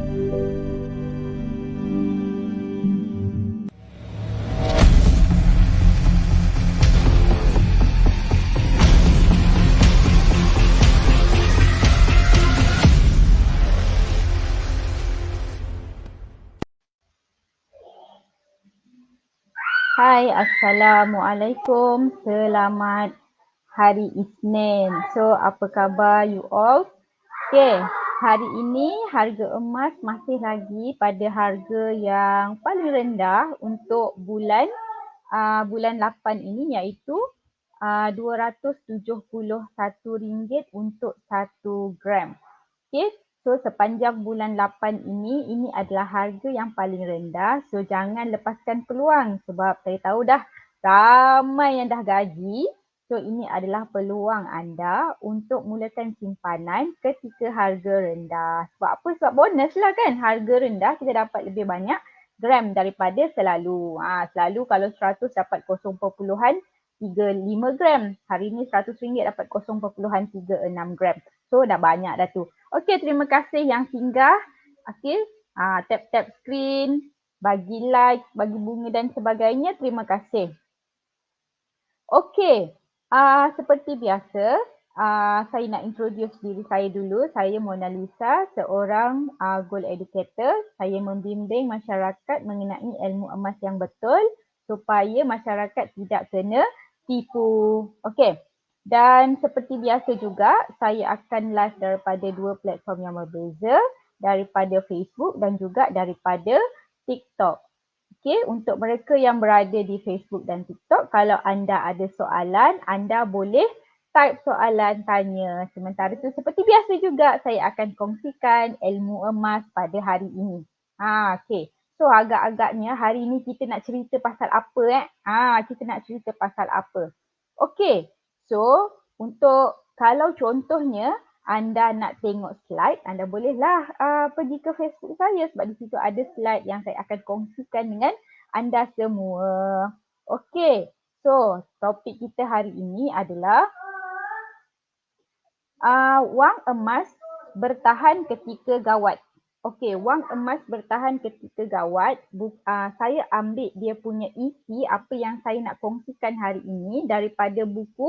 Hai, Assalamualaikum. Selamat hari Isnin. So, apa khabar you all? Okay, hari ini harga emas masih lagi pada harga yang paling rendah untuk bulan 8 ini, iaitu RM271 untuk 1 gram. Okay, so sepanjang bulan 8 ini adalah harga yang paling rendah. So jangan lepaskan peluang sebab saya tahu dah ramai yang dah gaji. So ini adalah peluang anda untuk mulakan simpanan ketika harga rendah. Sebab apa? Sebab bonus lah kan. Harga rendah kita dapat lebih banyak gram daripada selalu. Selalu kalau 100 dapat 0.35 gram. Hari ni RM100 dapat 0.36 gram. So dah banyak dah tu. Okey, terima kasih yang singgah. Okey, tap-tap screen, bagi like, bagi bunga dan sebagainya. Terima kasih. Okey, seperti biasa, saya nak introduce diri saya dulu. Saya Mona Lisa, seorang gold educator. Saya membimbing masyarakat mengenai ilmu emas yang betul supaya masyarakat tidak kena tipu. Okey. Dan seperti biasa juga, saya akan live daripada 2 platform yang berbeza, daripada Facebook dan juga daripada TikTok. Okey, untuk mereka yang berada di Facebook dan TikTok, kalau anda ada soalan, anda boleh type soalan tanya. Sementara itu, seperti biasa juga, saya akan kongsikan ilmu emas pada hari ini. Okey. So, agak-agaknya hari ini kita nak cerita pasal apa kita nak cerita pasal apa? Okey. So, kalau contohnya anda nak tengok slide, anda bolehlah pergi ke Facebook saya sebab di situ ada slide yang saya akan kongsikan dengan anda semua. Okey. So, topik kita hari ini adalah wang emas bertahan ketika gawat. Okey, wang emas bertahan ketika gawat. Saya ambil dia punya isi apa yang saya nak kongsikan hari ini daripada buku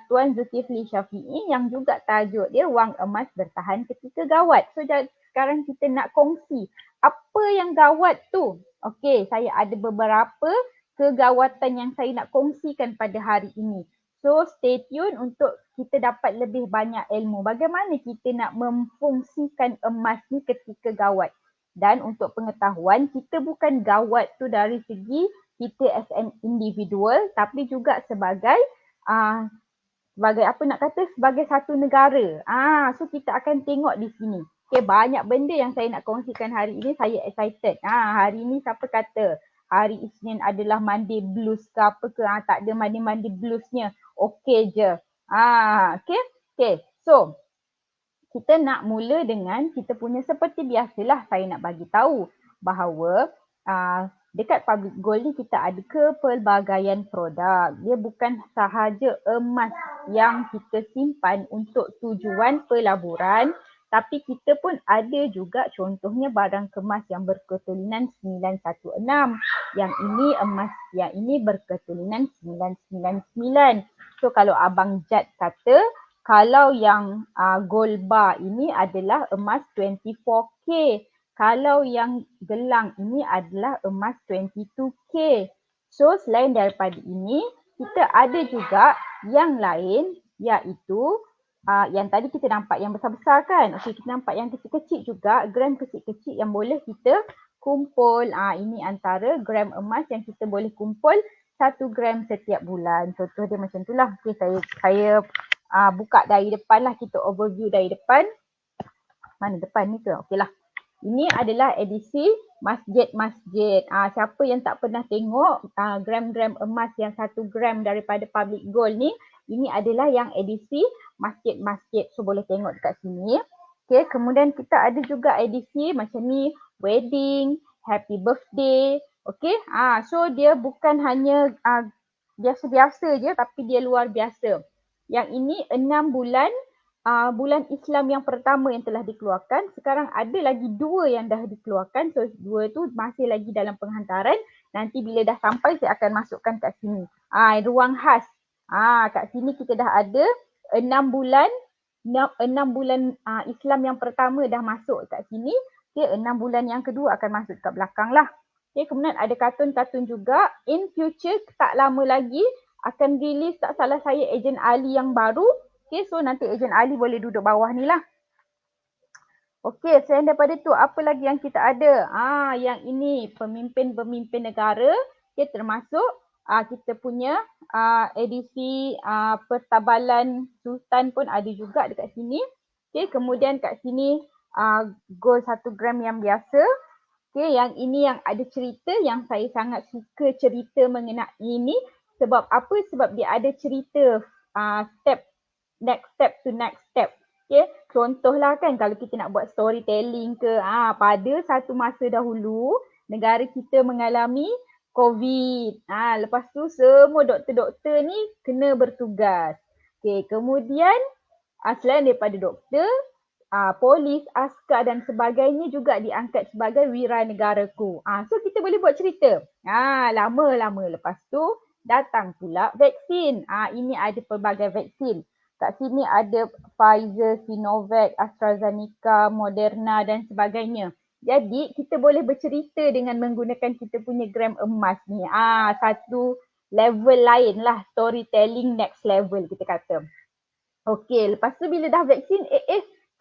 Tuan Zulkifli Syafiee yang juga tajuk dia Wang Emas Bertahan Ketika Gawat. So sekarang kita nak kongsi apa yang gawat tu. Okey, saya ada beberapa kegawatan yang saya nak kongsikan pada hari ini. So stay tune untuk kita dapat lebih banyak ilmu. Bagaimana kita nak memfungsikan emas ni ketika gawat. Dan untuk pengetahuan, kita bukan gawat tu dari segi kita as an individual, tapi juga sebagai sebagai satu negara. So kita akan tengok di sini. Okay, banyak benda yang saya nak kongsikan hari ini, saya excited. Hari ini siapa kata hari Isnin adalah Monday blues ke apa ke? Tak ada mandi-mandi bluesnya. Okey je. Okay. So, kita nak mula dengan kita punya seperti biasalah saya nak bagi tahu bahawa dekat Public Gold ni kita ada kepelbagaian produk. Dia bukan sahaja emas yang kita simpan untuk tujuan pelaburan, tapi kita pun ada juga contohnya barang kemas yang berketulinan 916. Yang ini emas, yang ini berketulinan 999. So kalau Abang Jad kata, kalau yang gold bar ini adalah emas 24K. Kalau yang gelang ini adalah emas 22K. So selain daripada ini, kita ada juga yang lain iaitu yang tadi kita nampak yang besar-besar kan. Okey, kita nampak yang kecil-kecil juga, gram kecil-kecil yang boleh kita kumpul. Ini antara gram emas yang kita boleh kumpul 1 gram setiap bulan. Contoh dia macam itulah. Okey, saya buka dari depan lah, kita overview dari depan. Mana depan ni ke? Okey lah. Ini adalah edisi masjid-masjid. Siapa yang tak pernah tengok gram-gram emas yang 1 gram daripada Public Gold ni, ini adalah yang edisi masjid-masjid. So boleh tengok dekat sini. Okay, kemudian kita ada juga edisi macam ni, wedding, happy birthday. Okay, so dia bukan hanya biasa-biasa je tapi dia luar biasa. Yang ini 6 bulan bulan Islam yang pertama yang telah dikeluarkan. Sekarang ada lagi 2 yang dah dikeluarkan. So 2 tu masih lagi dalam penghantaran. Nanti bila dah sampai saya akan masukkan kat sini. Ruang khas. Kat sini kita dah ada 6 bulan. 6 bulan Islam yang pertama dah masuk kat sini. Okay, 6 bulan yang kedua akan masuk kat belakang lah. Okay, kemudian ada kartun-kartun juga. In future tak lama lagi akan release, tak salah saya, Ejen Ali yang baru. Okay, so nanti Ejen Ali boleh duduk bawah ni lah. Okay, selain daripada tu, apa lagi yang kita ada? Yang ini pemimpin-pemimpin negara. Okay, termasuk kita punya edisi pertabalan Sultan pun ada juga dekat sini. Okay, kemudian kat sini gold 1 gram yang biasa. Okay, yang ini yang ada cerita, yang saya sangat suka cerita mengenai ini. Sebab apa? Sebab dia ada cerita next step to next step. Okay, contohlah kan kalau kita nak buat storytelling ke, pada satu masa dahulu negara kita mengalami COVID. Lepas tu semua doktor-doktor ni kena bertugas. Okay, kemudian selain daripada doktor, polis, askar dan sebagainya juga diangkat sebagai wiranegaraku. So kita boleh buat cerita. Lama-lama lepas tu datang pula vaksin. Ini ada pelbagai vaksin. Kat sini ada Pfizer, Sinovac, AstraZeneca, Moderna dan sebagainya. Jadi kita boleh bercerita dengan menggunakan kita punya gram emas ni. Satu level lain lah, storytelling next level kita kata. Okey, lepas tu bila dah vaksin,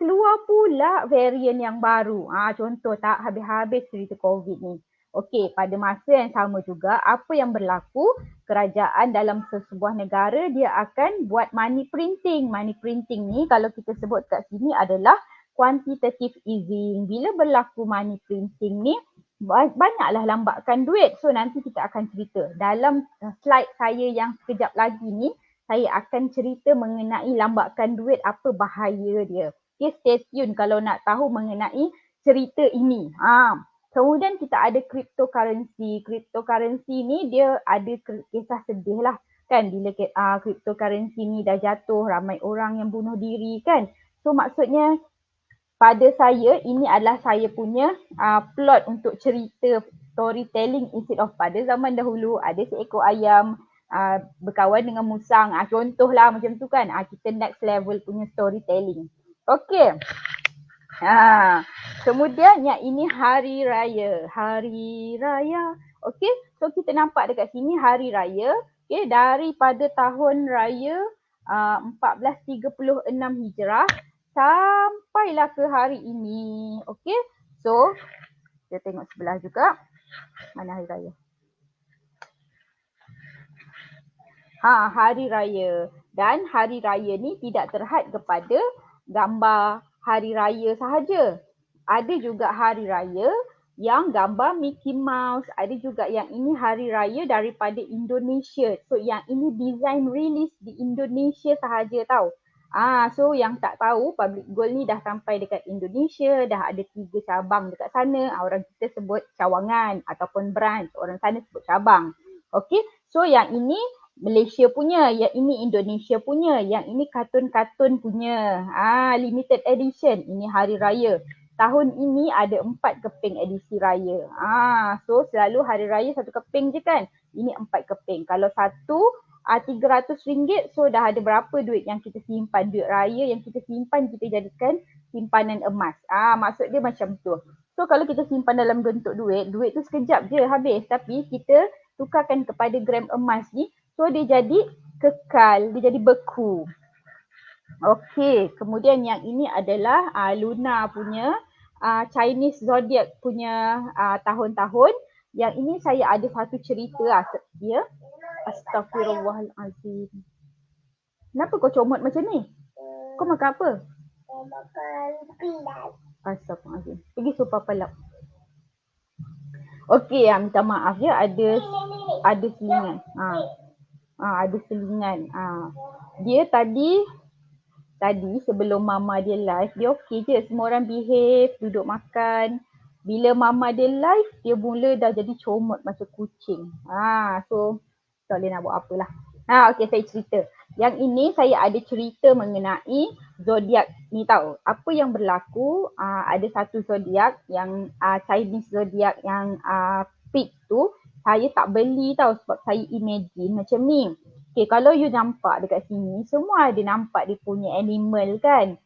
keluar pula varian yang baru. Contoh tak habis-habis cerita COVID ni. Okey, pada masa yang sama juga, apa yang berlaku, kerajaan dalam sesebuah negara dia akan buat money printing. Money printing ni kalau kita sebut kat sini adalah quantitative easing. Bila berlaku money printing ni, banyaklah lambakan duit. So nanti kita akan cerita. Dalam slide saya yang sekejap lagi ni, saya akan cerita mengenai lambakan duit, apa bahaya dia. Okay, stay tune kalau nak tahu mengenai cerita ini. Kemudian kita ada cryptocurrency. Cryptocurrency ni dia ada kisah sedih lah kan, bila cryptocurrency ni dah jatuh, ramai orang yang bunuh diri kan. So maksudnya pada saya ini adalah saya punya plot untuk cerita storytelling instead of pada zaman dahulu ada seekor ayam berkawan dengan musang. Contohlah macam tu kan. Kita next level punya storytelling. Okey. Kemudian yang ini hari raya. Hari raya. Okey, so kita nampak dekat sini hari raya. Okey, daripada tahun raya 1436 Hijrah sampailah ke hari ini. Okey, so kita tengok sebelah juga. Mana hari raya? Hari raya. Dan hari raya ni tidak terhad kepada gambar hari raya sahaja. Ada juga hari raya yang gambar Mickey Mouse. Ada juga yang ini hari raya daripada Indonesia. So yang ini design release di Indonesia sahaja tau. So yang tak tahu, Public Gold ni dah sampai dekat Indonesia. Dah ada 3 cabang dekat sana. Orang kita sebut cawangan ataupun branch. Orang sana sebut cabang. Okay, so yang ini Malaysia punya, yang ini Indonesia punya, yang ini kartun-kartun punya. Limited edition, ini hari raya. Tahun ini ada 4 keping edisi raya. So selalu hari raya 1 keping je kan. Ini 4 keping. Kalau satu RM300, so dah ada berapa duit yang kita simpan. Duit raya yang kita simpan, kita jadikan simpanan emas. Maksud dia macam tu. So kalau kita simpan dalam bentuk duit, duit tu sekejap je habis. Tapi kita tukarkan kepada gram emas ni, so dia jadi kekal, dia jadi beku. Okey, kemudian yang ini adalah Luna punya Chinese Zodiac punya tahun-tahun. Yang ini saya ada satu cerita ya. Astaghfirullahalazim. Kenapa kau comot macam ni? Kau makan apa? Makan pilas. Astaghfirullahalazim. Pergi sopa palap. Okey, minta maaf ya, ada selingan. Ada selingan. Dia tadi sebelum mama dia live, dia okey je. Semua orang behave, duduk makan. Bila mama dia live, dia mula dah jadi comot macam kucing. So tak boleh nak buat apalah. Okey, saya cerita. Yang ini saya ada cerita mengenai zodiak ni tahu. Apa yang berlaku, ada satu zodiak yang Chinese zodiak yang pig tu saya tak beli tahu sebab saya imagine macam ni. Okay, kalau you nampak dekat sini, semua ada nampak dia punya animal kan.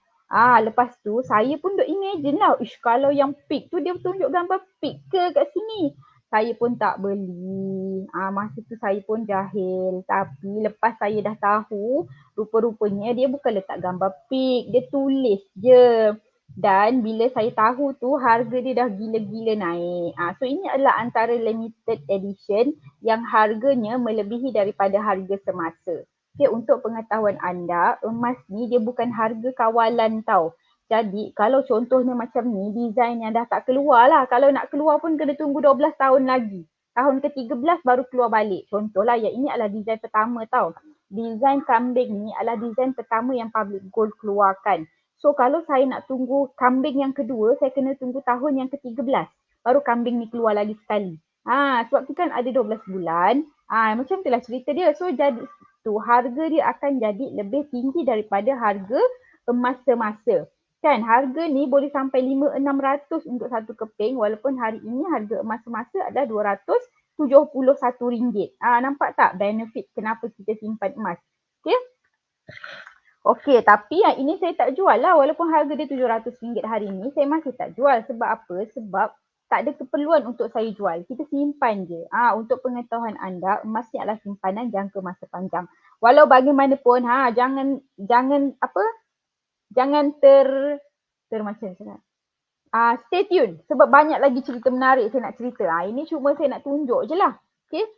Lepas tu saya pun duk imagine lah, ish kalau yang pig tu dia tunjuk gambar pig ke kat sini. Saya pun tak beli. Masa tu saya pun jahil. Tapi lepas saya dah tahu, rupa-rupanya dia bukan letak gambar pig. Dia tulis je. Dan bila saya tahu tu, harga dia dah gila-gila naik. So ini adalah antara limited edition yang harganya melebihi daripada harga semasa. Okay, untuk pengetahuan anda, emas ni dia bukan harga kawalan tau. Jadi kalau contohnya macam ni, design yang dah tak keluar lah. Kalau nak keluar pun kena tunggu 12 tahun lagi. Tahun ke-13 baru keluar balik. Contohlah yang ini adalah design pertama tau. Design kambing ni adalah design pertama yang Public Gold keluarkan. So kalau saya nak tunggu kambing yang kedua, saya kena tunggu tahun yang ke-13. Baru kambing ni keluar lagi sekali. Sebab tu kan ada 12 bulan. Macam itulah cerita dia. So jadi tu harga dia akan jadi lebih tinggi daripada harga emas semasa. Kan harga ni boleh sampai 5,600 untuk satu keping walaupun hari ini harga emas semasa adalah RM271. Nampak tak benefit kenapa kita simpan emas? Okay? Okey, tapi yang ini saya tak jual lah walaupun harga dia RM700 hari ini, saya masih tak jual. Sebab apa? Sebab tak ada keperluan untuk saya jual. Kita simpan je. Untuk pengetahuan anda, emas ni adalah simpanan jangka masa panjang. Walau bagaimanapun, jangan macam sana. Stay tune sebab banyak lagi cerita menarik saya nak cerita. Ini cuma saya nak tunjuk je lah. Okay.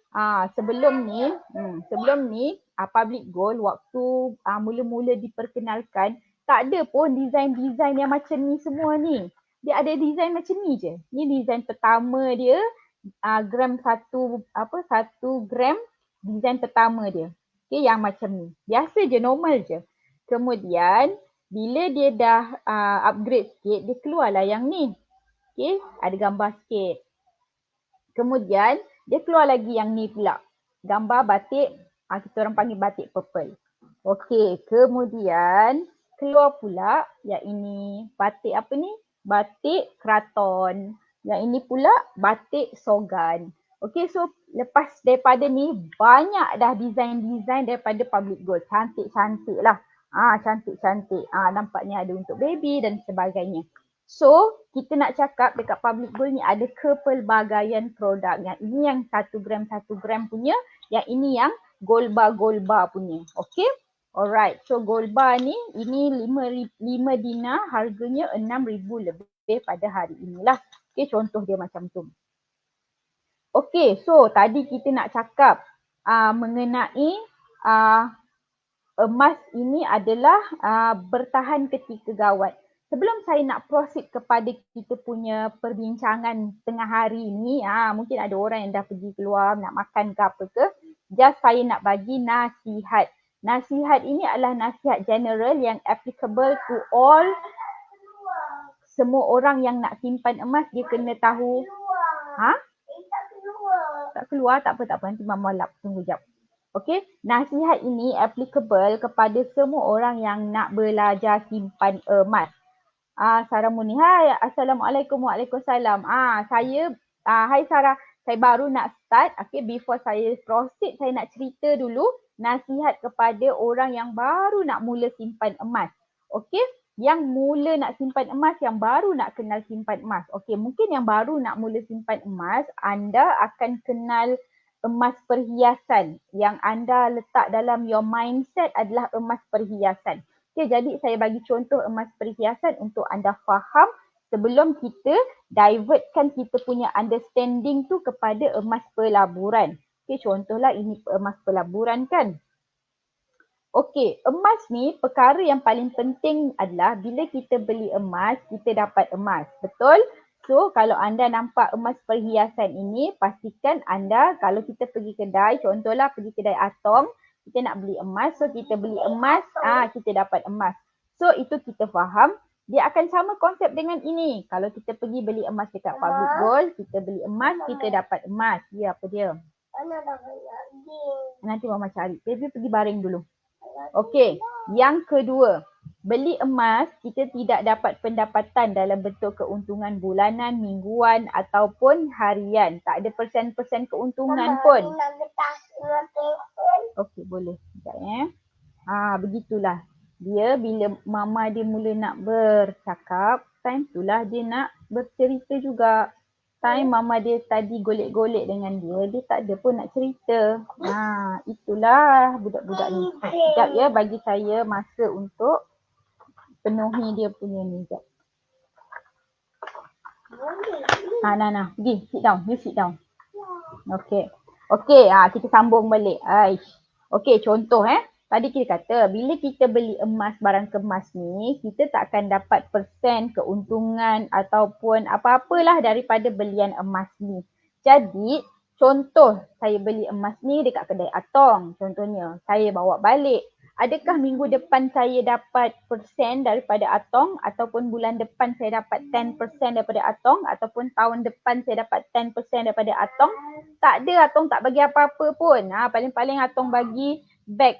Sebelum ni Public Gold waktu mula-mula diperkenalkan, tak ada pun design-design yang macam ni semua ni. Dia ada design macam ni je. Ni design pertama dia, gram 1 gram design pertama dia. Okay, yang macam ni. Biasa je, normal je. Kemudian bila dia dah upgrade sikit, dia keluarlah yang ni. Okay, ada gambar sikit. Kemudian dia keluar lagi yang ni pula. Gambar batik, kita orang panggil batik purple. Okay, kemudian keluar pula yang ini batik apa ni? Batik kraton. Yang ini pula batik sogan. Okay, so lepas daripada ni banyak dah design-design daripada Public Gold. Cantik-cantik lah. Cantik-cantik. Nampaknya ada untuk baby dan sebagainya. So, kita nak cakap dekat Public Gold ni ada kepelbagaian produk. Yang ini yang 1 gram punya. Yang ini yang gold bar punya. Okay? Alright. So, gold bar ni, ini 5 dinar. Harganya 6,000 lebih pada hari inilah. Okay, contoh dia macam tu. Okay, so tadi kita nak cakap mengenai emas ini adalah bertahan ketika gawat. Sebelum saya nak proceed kepada kita punya perbincangan tengah hari ni, mungkin ada orang yang dah pergi keluar nak makan ke apa ke, just saya nak bagi nasihat. Nasihat ini adalah nasihat general yang applicable to all, semua orang yang nak simpan emas dia kena tahu. Tak keluar, tak apa, nanti Mama lap, tunggu jap. Okey, nasihat ini applicable kepada semua orang yang nak belajar simpan emas. Sarah Muni, hai, Assalamualaikum, Waalaikumsalam. Hai Sarah, saya baru nak start. Okay, before saya proceed, saya nak cerita dulu nasihat kepada orang yang baru nak mula simpan emas. Okey, yang mula nak simpan emas, yang baru nak kenal simpan emas. Okey, mungkin yang baru nak mula simpan emas, anda akan kenal emas perhiasan. Yang anda letak dalam your mindset adalah emas perhiasan. Okay, jadi saya bagi contoh emas perhiasan untuk anda faham sebelum kita divertkan kita punya understanding tu kepada emas pelaburan. Okay, contohlah ini emas pelaburan kan. Okey, emas ni perkara yang paling penting adalah bila kita beli emas, kita dapat emas. Betul? So, kalau anda nampak emas perhiasan ini, pastikan anda kalau kita pergi kedai, contohlah pergi kedai Atong, kita nak beli emas, so kita beli emas, kita dapat emas. So, itu kita faham. Dia akan sama konsep dengan ini. Kalau kita pergi beli emas dekat Public Gold, kita beli emas, kita dapat emas. Ya, apa dia? Nanti Mama cari. Baby pergi baring dulu. Okey, yang kedua, beli emas kita tidak dapat pendapatan dalam bentuk keuntungan bulanan, mingguan ataupun harian. Tak ada persen-persen keuntungan pun. Okey, boleh. Sekejap begitulah. Dia bila mama dia mula nak bercakap, time itulah dia nak bercerita juga. Time mama dia tadi golek-golek dengan dia tak ada pun nak cerita. Itulah budak-budak ni. Sekejap ya, bagi saya masa untuk penuhi dia punya ni. Sekejap. Nah. Pergi, sit down. You sit down. Okey. Okey, kita sambung balik. Okey, contoh Tadi kita kata bila kita beli emas, barang kemas ni, kita tak akan dapat persen keuntungan ataupun apa-apalah daripada belian emas ni. Jadi, contoh saya beli emas ni dekat kedai Atong. Contohnya, saya bawa balik. Adakah minggu depan saya dapat persen daripada Atong ataupun bulan depan saya dapat 10% daripada Atong ataupun tahun depan saya dapat 10% daripada Atong? Tak ada, Atong tak bagi apa-apa pun. Paling-paling Atong bagi bag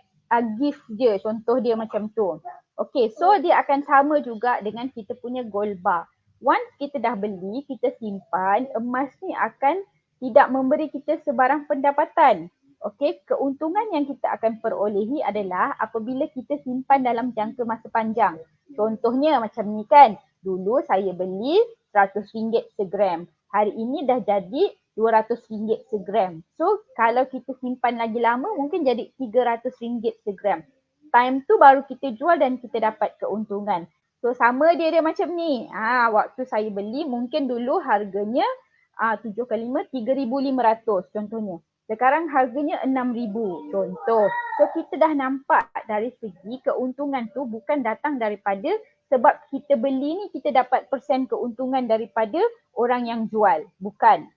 gift je, contoh dia macam tu. Okay, so dia akan sama juga dengan kita punya gold bar. Once kita dah beli, kita simpan, emas ni akan tidak memberi kita sebarang pendapatan. Okay, keuntungan yang kita akan perolehi adalah apabila kita simpan dalam jangka masa panjang. Contohnya macam ni kan, dulu saya beli RM100 segram. Hari ini dah jadi RM200 segram. So, kalau kita simpan lagi lama, mungkin jadi RM300 segram. Time tu baru kita jual dan kita dapat keuntungan. So, sama dia macam ni. Waktu saya beli, mungkin dulu harganya 7 kali 5, RM3,500 contohnya. Sekarang harganya RM6,000 contoh. So, kita dah nampak dari segi keuntungan tu bukan datang daripada sebab kita beli ni kita dapat persen keuntungan daripada orang yang jual. Bukan.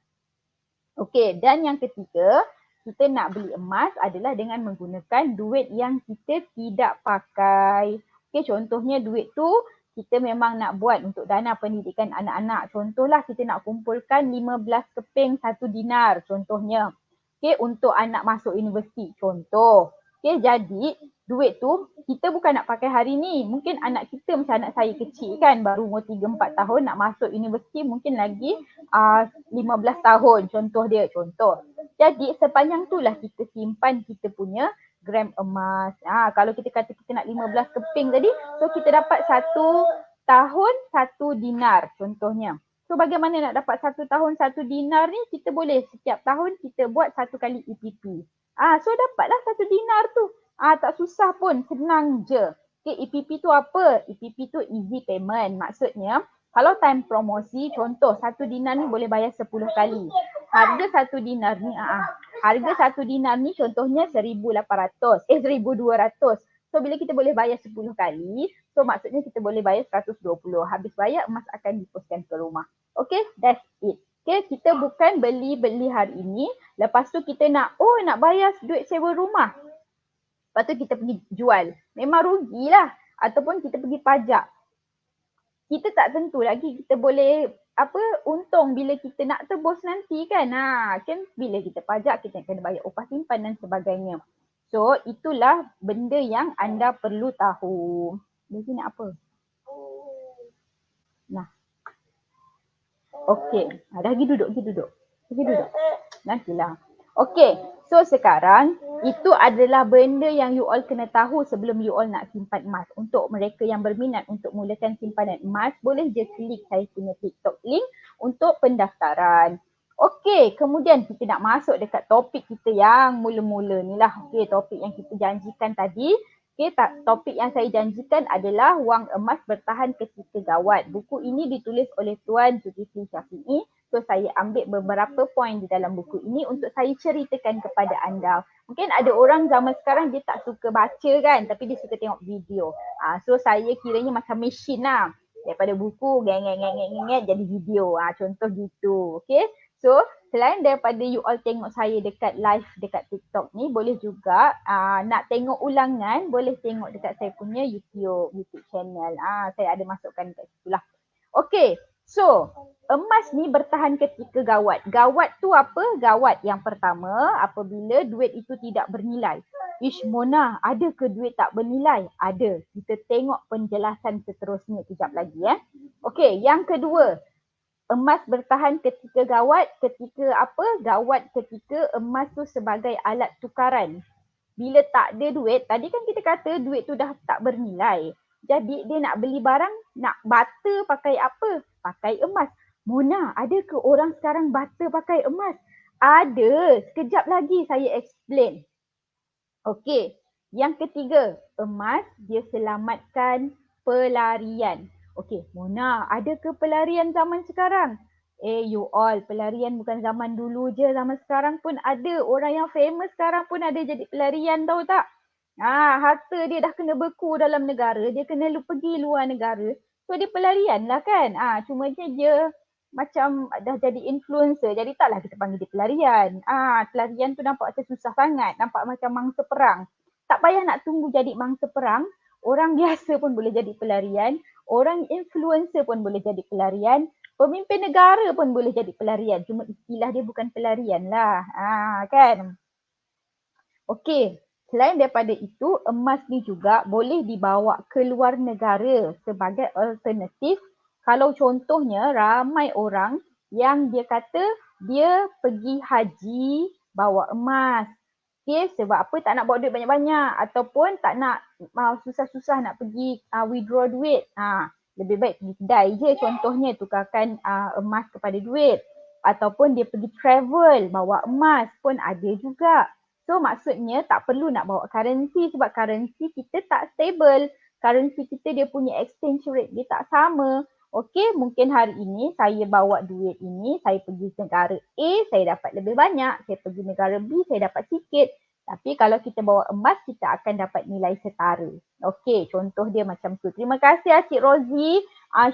Okey, dan yang ketiga, kita nak beli emas adalah dengan menggunakan duit yang kita tidak pakai. Okey, contohnya duit tu kita memang nak buat untuk dana pendidikan anak-anak. Contohlah kita nak kumpulkan 15 keping 1 dinar contohnya. Okey, untuk anak masuk universiti contoh. Okey, jadi duit tu kita bukan nak pakai hari ni. Mungkin anak kita macam anak saya kecil kan, baru umur 3-4 tahun nak masuk universiti, mungkin lagi 15 tahun contoh dia. Jadi sepanjang itulah kita simpan kita punya gram emas. Kalau kita kata kita nak 15 keping tadi, so kita dapat 1 tahun 1 dinar contohnya. So bagaimana nak dapat 1 tahun 1 dinar ni? Kita boleh setiap tahun kita buat 1 kali EPP. So dapatlah 1 dinar tu. Tak susah pun, senang je. Okay, EPP tu apa? EPP tu easy payment. Maksudnya, kalau time promosi, contoh 1 dinar ni boleh bayar 10 kali. Harga 1 dinar ni, harga 1 dinar ni contohnya 1,200. So, bila kita boleh bayar 10 kali, so maksudnya kita boleh bayar 120. Habis bayar, emas akan diposkan ke rumah. Okay, that's it. Okay, kita bukan beli hari ini, lepas tu kita nak bayar duit sewa rumah. Lepas tu kita pergi jual. Memang rugilah. Ataupun kita pergi pajak. Kita tak tentu lagi kita boleh untung bila kita nak tebus nanti kan. Kan bila kita pajak kita kena bayar upah simpan dan sebagainya. So itulah benda yang anda perlu tahu. Lagi nak apa? Nah. Okey. Dah pergi duduk. Nantilah. Okey. So sekarang itu adalah benda yang you all kena tahu sebelum you all nak simpan emas. Untuk mereka yang berminat untuk mulakan simpanan emas, boleh je klik saya punya TikTok link untuk pendaftaran. Okey, kemudian kita nak masuk dekat topik kita yang mula-mula ni lah. Okey, topik yang kita janjikan tadi. Okey, topik yang saya janjikan adalah wang emas bertahan ketika gawat. Buku ini ditulis oleh Tuan Zulkifli Syafiee. So saya ambil beberapa poin di dalam buku ini untuk saya ceritakan kepada anda. Mungkin ada orang zaman sekarang dia tak suka baca kan, tapi dia suka tengok video. So saya kiranya macam mesin lah. Daripada buku geng jadi video. Contoh gitu. Okay. So selain daripada you all tengok saya dekat live dekat TikTok ni, boleh juga nak tengok ulangan, boleh tengok dekat saya punya YouTube channel. Saya ada masukkan dekat situ lah. Okay. So, emas ni bertahan ketika gawat. Gawat tu apa? Gawat yang pertama apabila duit itu tidak bernilai. Ish Mona, ada ke duit tak bernilai? Ada. Kita tengok penjelasan seterusnya kejap lagi Okey, yang kedua. Emas bertahan ketika gawat, ketika apa? Gawat ketika emas tu sebagai alat tukaran. Bila tak ada duit, tadi kan kita kata duit tu dah tak bernilai. Jadi dia nak beli barang, nak barter pakai apa? Pakai emas. Mona, ada ke orang sekarang barter pakai emas? Ada. Sekejap lagi saya explain. Okey, yang ketiga, emas dia selamatkan pelarian. Okey, Mona, ada ke pelarian zaman sekarang? You all, pelarian bukan zaman dulu je, zaman sekarang pun ada. Orang yang famous sekarang pun ada jadi pelarian, tahu tak? Harta dia dah kena beku dalam negara, dia kena pergi luar negara. So dia pelarian lah kan? Cuma dia macam dah jadi influencer, jadi taklah kita panggil dia pelarian. Pelarian tu nampak macam susah sangat, nampak macam mangsa perang. Tak payah nak tunggu jadi mangsa perang, orang biasa pun boleh jadi pelarian, orang influencer pun boleh jadi pelarian, pemimpin negara pun boleh jadi pelarian. Cuma istilah dia bukan pelarian lah, kan? Okey, selain daripada itu, emas ni juga boleh dibawa ke luar negara sebagai alternatif. Kalau contohnya ramai orang yang dia kata dia pergi haji bawa emas. Okay, sebab apa tak nak bawa duit banyak-banyak ataupun tak nak susah-susah nak pergi withdraw duit. Lebih baik pergi kedai je contohnya tukarkan emas kepada duit. Ataupun dia pergi travel bawa emas pun ada juga. So maksudnya tak perlu nak bawa currency sebab currency kita tak stable. Currency kita dia punya exchange rate dia tak sama. Okey, mungkin hari ini saya bawa duit ini, saya pergi negara A, saya dapat lebih banyak. Saya pergi negara B, saya dapat sikit. Tapi kalau kita bawa emas, kita akan dapat nilai setara. Okey, contoh dia macam tu. Terima kasih Cik Rozi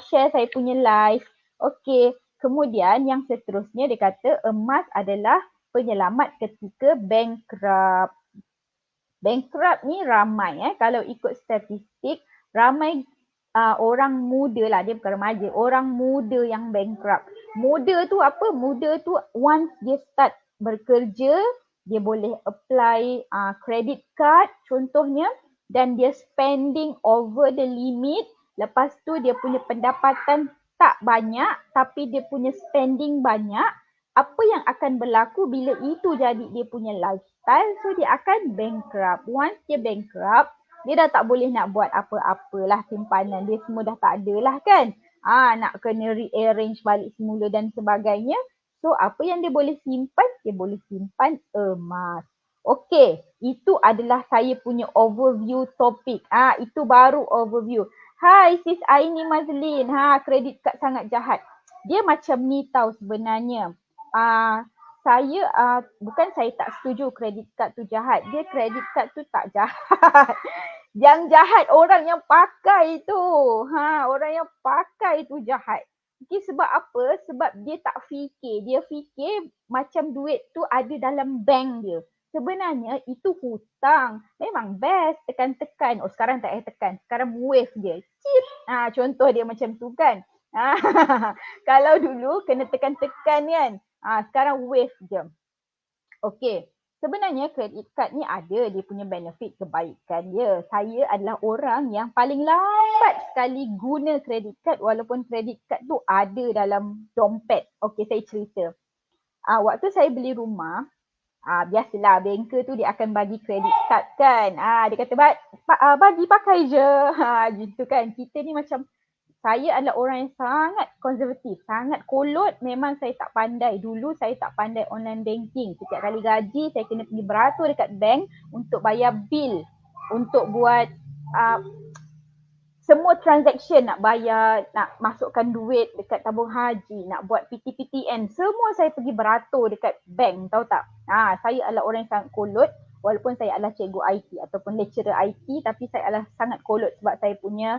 share saya punya live. Okey, kemudian yang seterusnya dia kata emas adalah penyelamat ketika bankrupt. Bankrupt ni ramai kalau ikut statistik ramai orang muda lah, dia bukan remaja, orang muda yang bankrupt. Muda tu apa? Muda tu once dia start bekerja, dia boleh apply credit card contohnya dan dia spending over the limit. Lepas tu dia punya pendapatan tak banyak tapi dia punya spending banyak. Apa yang akan berlaku bila itu jadi dia punya lifestyle, so dia akan bankrupt. Once dia bankrupt, dia dah tak boleh nak buat apa-apalah simpanan. Dia semua dah tak ada lah kan. Nak kena rearrange balik semula dan sebagainya. So apa yang dia boleh simpan? Dia boleh simpan emas. Okey, itu adalah saya punya overview topik. Itu baru overview. Hai sis Aini Mazlin. Credit card sangat jahat. Dia macam ni tau sebenarnya. Saya bukan saya tak setuju kredit kad tu jahat. Dia kredit kad tu tak jahat. Yang jahat orang yang pakai tu. Orang yang pakai tu jahat. Okay, sebab apa? Sebab dia tak fikir. Dia fikir macam duit tu ada dalam bank dia. Sebenarnya itu hutang. Memang best tekan-tekan. Oh sekarang tak payah tekan. Sekarang wave je. Cip. Contoh dia macam tu kan. Kalau dulu kena tekan-tekan kan. Sekarang wave je. Okey. Sebenarnya credit card ni ada dia punya benefit kebaikan dia. Saya adalah orang yang paling lambat sekali guna credit card walaupun credit card tu ada dalam dompet. Okey, saya cerita. Waktu saya beli rumah, biasalah banker tu dia akan bagi credit card kan. Dia kata bagi pakai je. Gitu kan. Kita ni macam saya adalah orang yang sangat konservatif, sangat kolot. Memang saya tak pandai. Dulu saya tak pandai online banking. Setiap kali gaji saya kena pergi beratur dekat bank untuk bayar bil. Untuk buat semua transaction nak bayar, nak masukkan duit dekat tabung haji, nak buat PTPTN. Semua saya pergi beratur dekat bank, tahu tak? Saya adalah orang yang sangat kolot. Walaupun saya adalah cikgu IT ataupun lecturer IT, tapi saya adalah sangat kolot sebab saya punya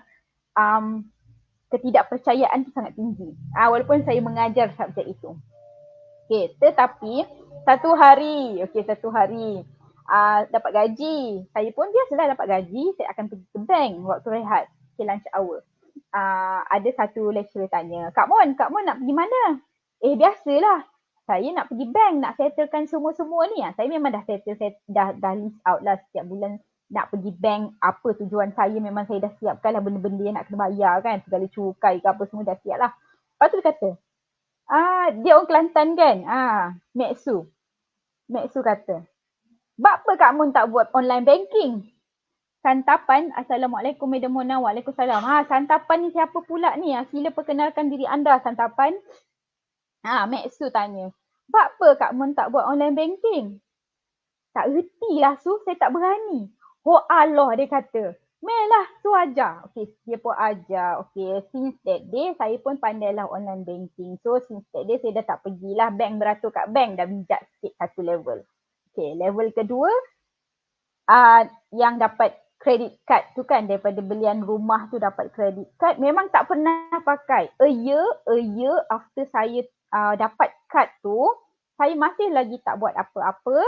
ketidakpercayaan tu sangat tinggi. Walaupun saya mengajar subjek itu. Okey, tetapi satu hari dapat gaji. Saya pun biasalah dapat gaji, saya akan pergi ke bank waktu rehat, lunch hour. Ada satu lecturer tanya, Kak Mon nak pergi mana? Biasalah. saya nak pergi bank, nak settlekan semua-semua ni. Saya memang dah dah list out lah setiap bulan nak pergi bank, apa tujuan saya, memang saya dah siapkan lah benda-benda yang nak kena bayar kan, segala cukai ke apa semua dah siap lah. Lepas tu dia kata, dia orang Kelantan kan, Mek Su kata, "Bapa Kak Mun tak buat online banking? Santapan." Assalamualaikum Madam Mona. Waalaikumsalam. Santapan ni siapa pula ni? Sila perkenalkan diri anda, Santapan. Mek Su tanya, "Bapa Kak Mun tak buat online banking?" Tak reti lah Su, saya tak berani. Oh Allah, dia kata. Melah, Su ajar. Okay, dia pun ajar. Okay, since that day, saya pun pandailah online banking. So, since that day, saya dah tak pergilah bank beratur kat bank. Dah bijak sikit satu level. Okay, level kedua, yang dapat credit card tu kan, daripada belian rumah tu dapat credit card. Memang tak pernah pakai. A year after saya dapat card tu, saya masih lagi tak buat apa-apa.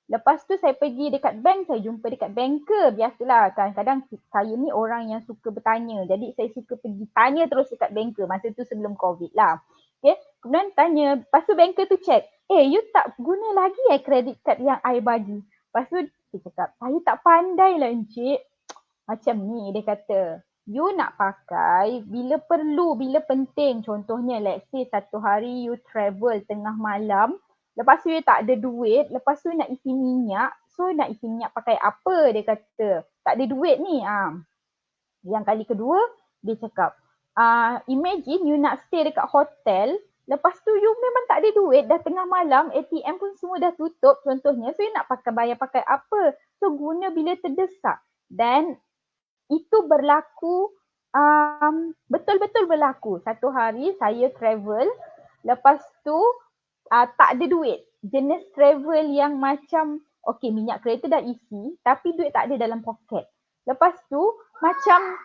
Lepas tu saya pergi dekat bank, saya jumpa dekat banker. Biasalah, kadang-kadang saya ni orang yang suka bertanya. Jadi saya suka pergi tanya terus dekat banker. Masa tu sebelum COVID lah. Okay. Kemudian tanya, lepas tu banker tu check. You tak guna lagi credit card yang I bagi? Lepas tu dia cakap, saya tak pandai lah Encik. Macam ni dia kata. You nak pakai bila perlu, bila penting. Contohnya let's say satu hari you travel tengah malam. Lepas tu you tak ada duit, lepas tu nak isi minyak. So nak isi minyak pakai apa, dia kata. Tak ada duit ni. Yang kali kedua, dia cakap, imagine you nak stay dekat hotel. Lepas tu you memang tak ada duit, dah tengah malam, ATM pun semua dah tutup contohnya. So you nak bayar pakai apa? So guna bila terdesak. Dan itu berlaku, betul-betul berlaku. Satu hari saya travel, lepas tu tak ada duit. Jenis travel yang macam, okay, minyak kereta dah isi, tapi duit tak ada dalam poket. Lepas tu macam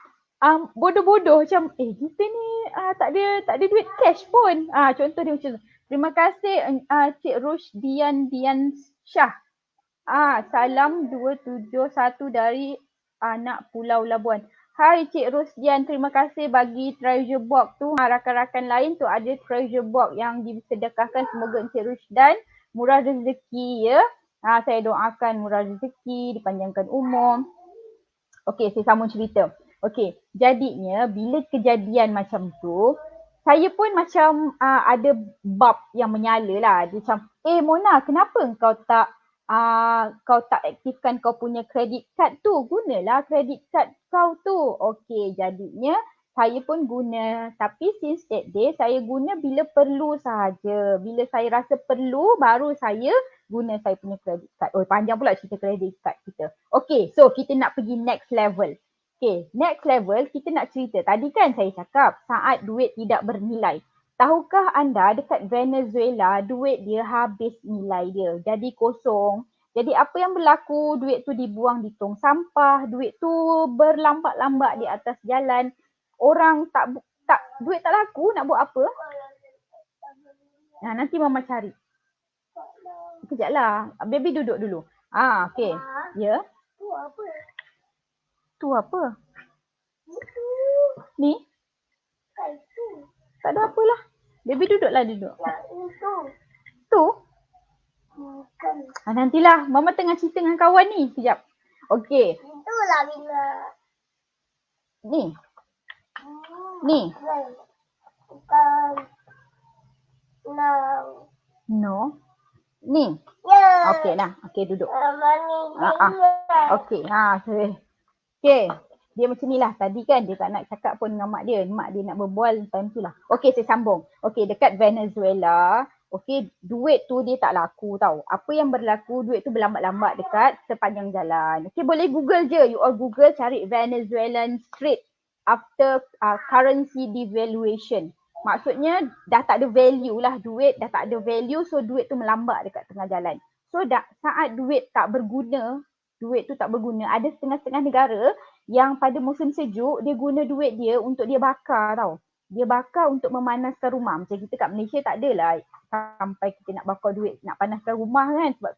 bodoh-bodoh macam, kita ni tak ada duit cash pun. Contoh dia macam tu. Terima kasih Cik Rusdian Shah. Salam 271 dari anak Pulau Labuan. Hai Cik Rusdian, terima kasih bagi treasure box tu. Rakan-rakan lain tu ada treasure box yang disedekahkan. Semoga Cik Rusdian murah rezeki ya. Saya doakan murah rezeki, dipanjangkan umur. Okey, saya sambung cerita. Okey, jadinya bila kejadian macam tu, saya pun macam ada bab yang menyala lah. Dia macam, Mona, kenapa kau tak aktifkan kau punya credit card tu? Gunalah credit card kau tu. Okey, jadinya saya pun guna. Tapi since that day, saya guna bila perlu sahaja. Bila saya rasa perlu, baru saya guna saya punya credit card. Panjang pula cerita credit card kita. Okay, so kita nak pergi next level. Okay, next level kita nak cerita. Tadi kan saya cakap saat duit tidak bernilai. Tahukah anda dekat Venezuela duit dia habis nilai dia. Jadi kosong. Jadi apa yang berlaku, duit tu dibuang di tong sampah. Duit tu berlambat-lambat di atas jalan. Orang duit tak laku, nak buat apa? Nanti mama cari. Sekejap lah. Baby duduk dulu. Okay. Ya. Tu apa? Tu apa? Ni? Tak ada apalah. Baby duduklah duduk. Tu? Nantilah. Mama tengah cerita dengan kawan ni. Sekejap. Okay. Itulah bila. Ni? Ni? Bukan. No. Ni? Ya. Okay nah. Okay duduk. Mami. Okay. Okay. Dia macam ni lah. Tadi kan dia tak nak cakap pun dengan mak dia. Mak dia nak berbual time tu lah. Okay, saya sambung. Okay, dekat Venezuela. Okay, duit tu dia tak laku tau. Apa yang berlaku, duit tu berlambat-lambat dekat sepanjang jalan. Okay, boleh Google je. You all Google cari Venezuelan street after currency devaluation. Maksudnya dah tak ada value lah duit. Dah tak ada value, so duit tu melambat dekat tengah jalan. So saat duit tak berguna, duit tu tak berguna. Ada setengah-setengah negara yang pada musim sejuk, dia guna duit dia untuk dia bakar tau. Dia bakar untuk memanaskan rumah. Macam kita kat Malaysia tak adalah sampai kita nak bakar duit, nak panaskan rumah kan. Sebab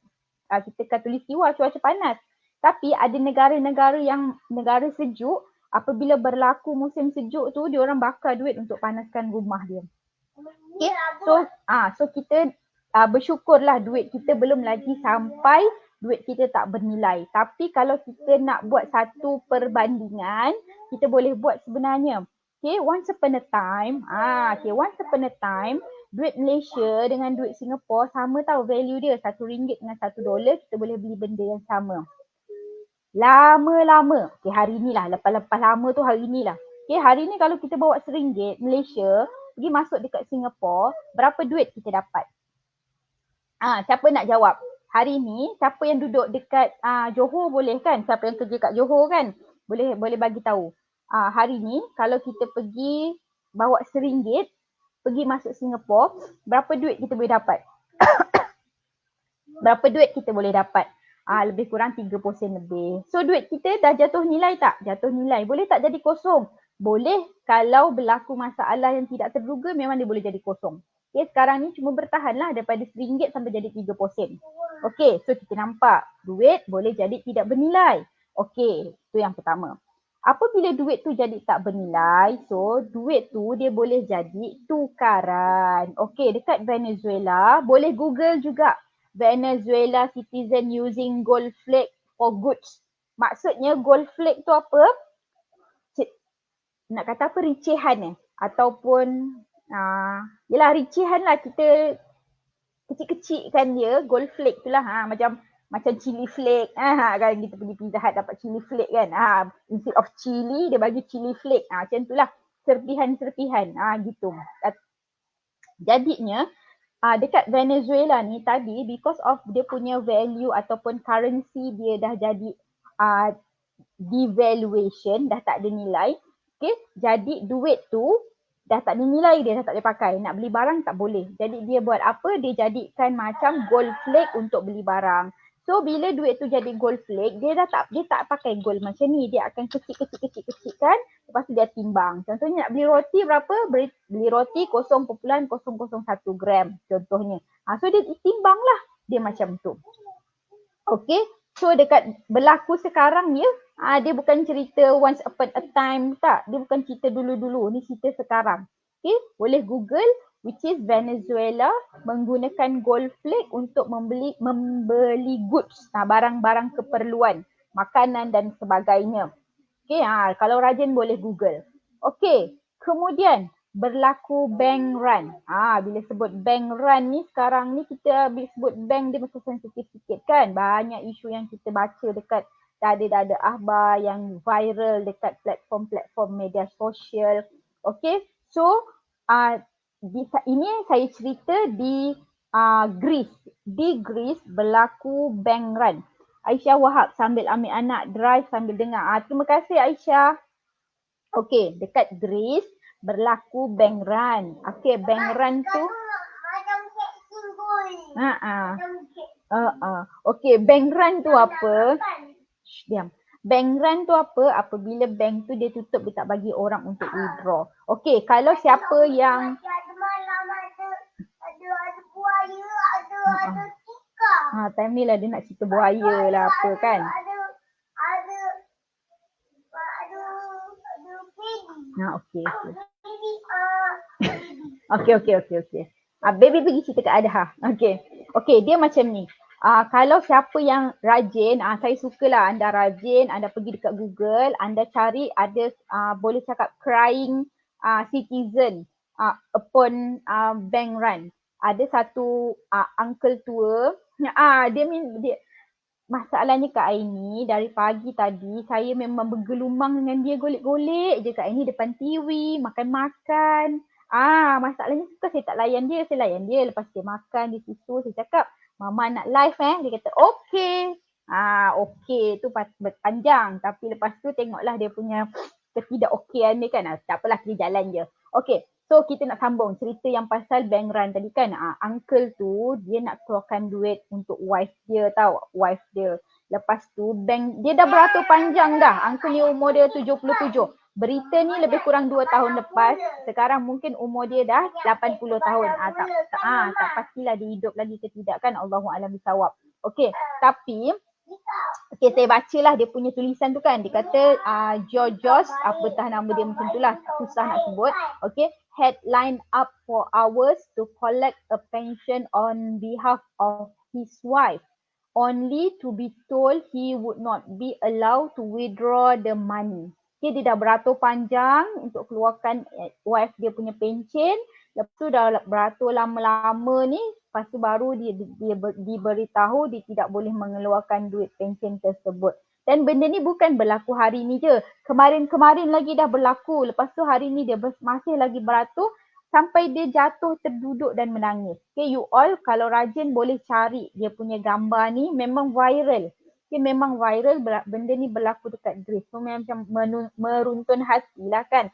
kita khatulistiwa cuaca panas. Tapi ada negara-negara yang negara sejuk, apabila berlaku musim sejuk tu, dia orang bakar duit untuk panaskan rumah dia. Okay. So kita bersyukurlah duit kita belum lagi sampai duit kita tak bernilai. Tapi kalau kita nak buat satu perbandingan, kita boleh buat sebenarnya. Okay, once upon a time, duit Malaysia dengan duit Singapura sama tau value dia. RM1 dengan $1 kita boleh beli benda yang sama. Lama-lama, okay, hari ni lah, lepas-lepas lama tu hari ni lah. Okay, hari ni kalau kita bawa RM1 Malaysia, pergi masuk dekat Singapura, berapa duit kita dapat? Siapa nak jawab? Hari ni, siapa yang duduk dekat Johor boleh kan? Siapa yang kerja kat Johor kan? Boleh bagi tahu. Hari ni, kalau kita pergi bawa RM1, pergi masuk Singapura, berapa duit kita boleh dapat? Berapa duit kita boleh dapat? Lebih kurang 30 sen lebih. So duit kita dah jatuh nilai tak? Jatuh nilai. Boleh tak jadi kosong? Boleh kalau berlaku masalah yang tidak terduga memang dia boleh jadi kosong. Okay, sekarang ni cuma bertahanlah daripada RM1 sampai jadi 30 sen. Okay, so kita nampak duit boleh jadi tidak bernilai. Okay, itu yang pertama. Apabila duit tu jadi tak bernilai, so duit tu dia boleh jadi tukaran. Okay, dekat Venezuela, boleh Google juga. Venezuela citizen using gold flake for goods. Maksudnya gold flake tu apa? Nak kata apa? Ricehan ataupun yelah ricehan lah, kita kecil-kecilkan dia, gold flake tu lah. Macam chili flake. Kan kita pergi Pizza Hut dapat chili flake kan. Instead of chili, dia bagi chili flake. Macam tu lah. Serpihan-serpihan. Gitu. Jadinya, dekat Venezuela ni tadi, because of dia punya value ataupun currency dia dah jadi devaluation, dah tak ada nilai. Okay, jadi duit tu dah tak ada nilai, dia dah tak boleh pakai. Nak beli barang tak boleh. Jadi dia buat apa? Dia jadikan macam gold flake untuk beli barang. So bila duit tu jadi gold flake, dia tak pakai gold macam ni. Dia akan kecil kan. Lepas tu dia timbang. Contohnya nak beli roti berapa? Beli roti 0.001 gram contohnya. So dia timbang lah. Dia macam tu. Okay. So dekat berlaku sekarang ni, dia bukan cerita once upon a time tak. Dia bukan cerita dulu-dulu. Ni cerita sekarang. Okay. Boleh Google which is Venezuela menggunakan gold flake untuk membeli goods, barang-barang keperluan, makanan dan sebagainya. Okay, kalau rajin boleh Google. Okay, kemudian berlaku bank run. Bila sebut bank run ni, sekarang ni kita bila sebut bank dia macam sensitif sikit kan. Banyak isu yang kita baca dekat dada-dada akhbar yang viral dekat platform-platform media sosial. Okay, so ini saya cerita di Greece. Di Greece berlaku bank run. Aisyah Wahab sambil ambil anak drive sambil dengar. Terima kasih Aisyah. Okay, dekat Greece berlaku bank run. Okay, bank run tu Macam kek singgul. Okay, bank run tu apa? Shh, diam. Bank run tu apa? Apabila bank tu dia tutup, dia tak bagi orang untuk withdraw. Okay, kalau siapa yang Ada buaya, ada tikar. time ni lah dia nak cerita buaya lah apa kan. Ada Okay. baby. Okay. Baby pergi cerita kat Adha. Okay, dia macam ni. Kalau siapa yang rajin, saya sukalah anda rajin, anda pergi dekat Google, anda cari ada boleh cakap crying citizen upon bank run. Ada satu uncle tua, dia masalahnya Kak Aini, dari pagi tadi saya memang bergelumang dengan dia, golek-golek je Kak Aini depan TV, makan-makan. Masalahnya suka saya tak layan dia, saya layan dia. Lepas dia makan di situ, saya cakap, Mama nak live Dia kata, okey. Okey tu panjang. Tapi lepas tu tengoklah dia punya ketidakokian dia kan. Tak apalah, kita jalan je. Okey. So kita nak sambung cerita yang pasal bank run tadi kan. Uncle tu dia nak keluarkan duit untuk wife dia tau. Wife dia. Lepas tu bank dia dah beratur panjang dah. Uncle ni umur dia 77. Berita ni lebih kurang 2 tahun lepas. Sekarang mungkin umur dia dah 80 tahun. Tak pastilah dia hidup lagi ke tidak kan. Allahu'alam bisawab. Okey. Tapi Okay, saya bacalah dia punya tulisan tu kan. Dia kata Georgios, apatah nama dia macam tu lah. Susah nak sebut. Okay, had lined up for hours to collect a pension on behalf of his wife, only to be told he would not be allowed to withdraw the money. Okay, dia dah beratur panjang untuk keluarkan wife dia punya pension. Lepas tu dah beratur lama-lama ni, lepas tu baru dia diberitahu dia tidak boleh mengeluarkan duit pension tersebut. Dan benda ni bukan berlaku hari ni je. Kemarin-kemarin lagi dah berlaku. Lepas tu hari ni dia masih lagi beratur sampai dia jatuh terduduk dan menangis. Okay, you all kalau rajin boleh cari dia punya gambar ni, memang viral. Okay, memang viral, benda ni berlaku dekat Greece. So macam meruntun hati lah kan.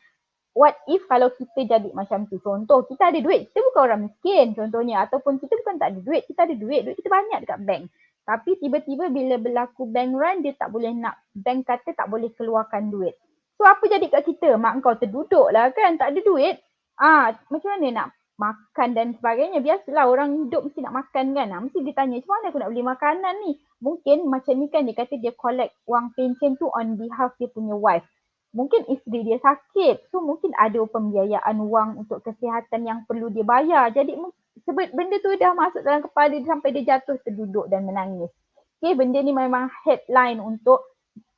What if kalau kita jadi macam tu? Contoh, kita ada duit, kita bukan orang miskin contohnya. Ataupun kita bukan tak ada duit, kita ada duit kita banyak dekat bank. Tapi tiba-tiba bila berlaku bank run, dia tak boleh nak, bank kata tak boleh keluarkan duit. So apa jadi kat kita? Mak kau terduduk lah kan, tak ada duit. Macam mana nak makan dan sebagainya? Biasalah orang hidup mesti nak makan kan. Mesti dia tanya, macam mana aku nak beli makanan ni? Mungkin macam ni kan, dia kata dia collect wang pension tu on behalf dia punya wife. Mungkin isteri dia sakit. So mungkin ada pembiayaan wang untuk kesihatan yang perlu dia bayar. Jadi benda tu dah masuk dalam kepala dia sampai dia jatuh terduduk dan menangis. Okay, benda ni memang headline untuk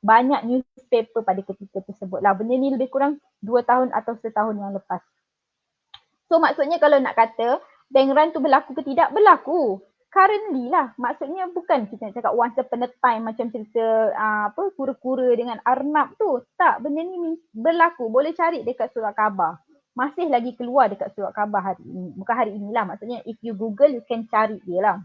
banyak newspaper pada ketika tersebut lah. Benda ni lebih kurang 2 tahun atau setahun yang lepas. So maksudnya kalau nak kata bank run tu berlaku ke tidak? Berlaku. Currently lah. Maksudnya bukan kita nak cakap once upon a time macam cerita kura-kura dengan Arnab tu. Tak, benda ni berlaku. Boleh cari dekat surat khabar. Masih lagi keluar dekat surat khabar hari ini. Bukan hari inilah. Maksudnya if you Google, you can cari dia lah.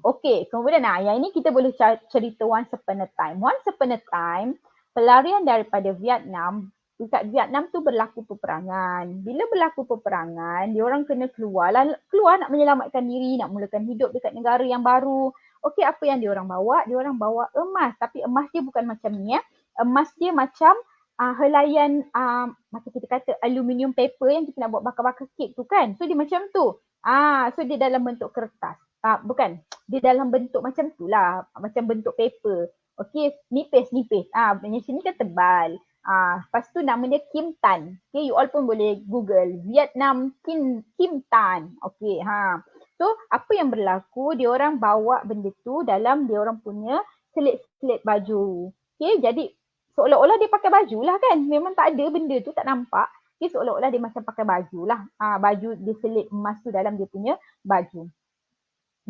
Okay, kemudian yang ini kita boleh cerita once upon a time. Once upon a time, pelarian daripada Vietnam, dekat Vietnam tu berlaku peperangan. Bila berlaku peperangan, diorang kena keluar nak menyelamatkan diri, nak mulakan hidup dekat negara yang baru. Okey, apa yang diorang bawa? Diorang bawa emas, tapi emas dia bukan macam ni ya. Emas dia macam helaian macam kita kata aluminium paper yang kita nak buat bakar-bakar kek tu kan. So dia macam tu. So dia dalam bentuk kertas. Bukan, dia dalam bentuk macam tu lah, macam bentuk paper. Okey, nipis-nipis. Macam sini kan tebal. Lepas tu nama dia Kim Tan. Okay, you all pun boleh Google Vietnam Kim Tan. Okay, So apa yang berlaku, diorang bawa benda tu dalam diorang punya selit-selit baju. Okay, jadi seolah-olah dia pakai baju lah kan. Memang tak ada benda tu, tak nampak. Okay, seolah-olah dia macam pakai baju lah. Baju dia selit emas tu dalam dia punya baju.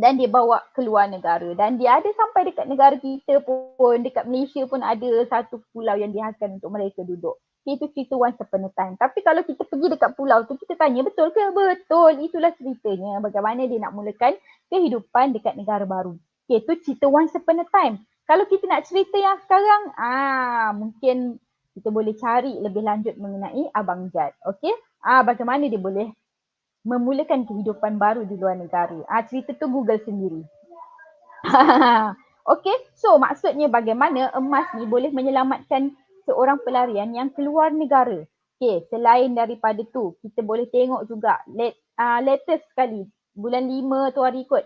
Dan dia bawa keluar negara. Dan dia ada sampai dekat negara kita pun, dekat Malaysia pun ada satu pulau yang dihasilkan untuk mereka duduk. Itu cerita once upon a time. Tapi kalau kita pergi dekat pulau tu, kita tanya betul ke? Betul. Itulah ceritanya. Bagaimana dia nak mulakan kehidupan dekat negara baru. Okay, itu cerita once upon a time. Kalau kita nak cerita yang sekarang, mungkin kita boleh cari lebih lanjut mengenai Abang Jad. Okay? Bagaimana dia boleh memulakan kehidupan baru di luar negara. Cerita tu Google sendiri. Okay, so maksudnya bagaimana emas ni boleh menyelamatkan seorang pelarian yang keluar negara. Okay, selain daripada tu, kita boleh tengok juga latest sekali, bulan 5 tu hari kot.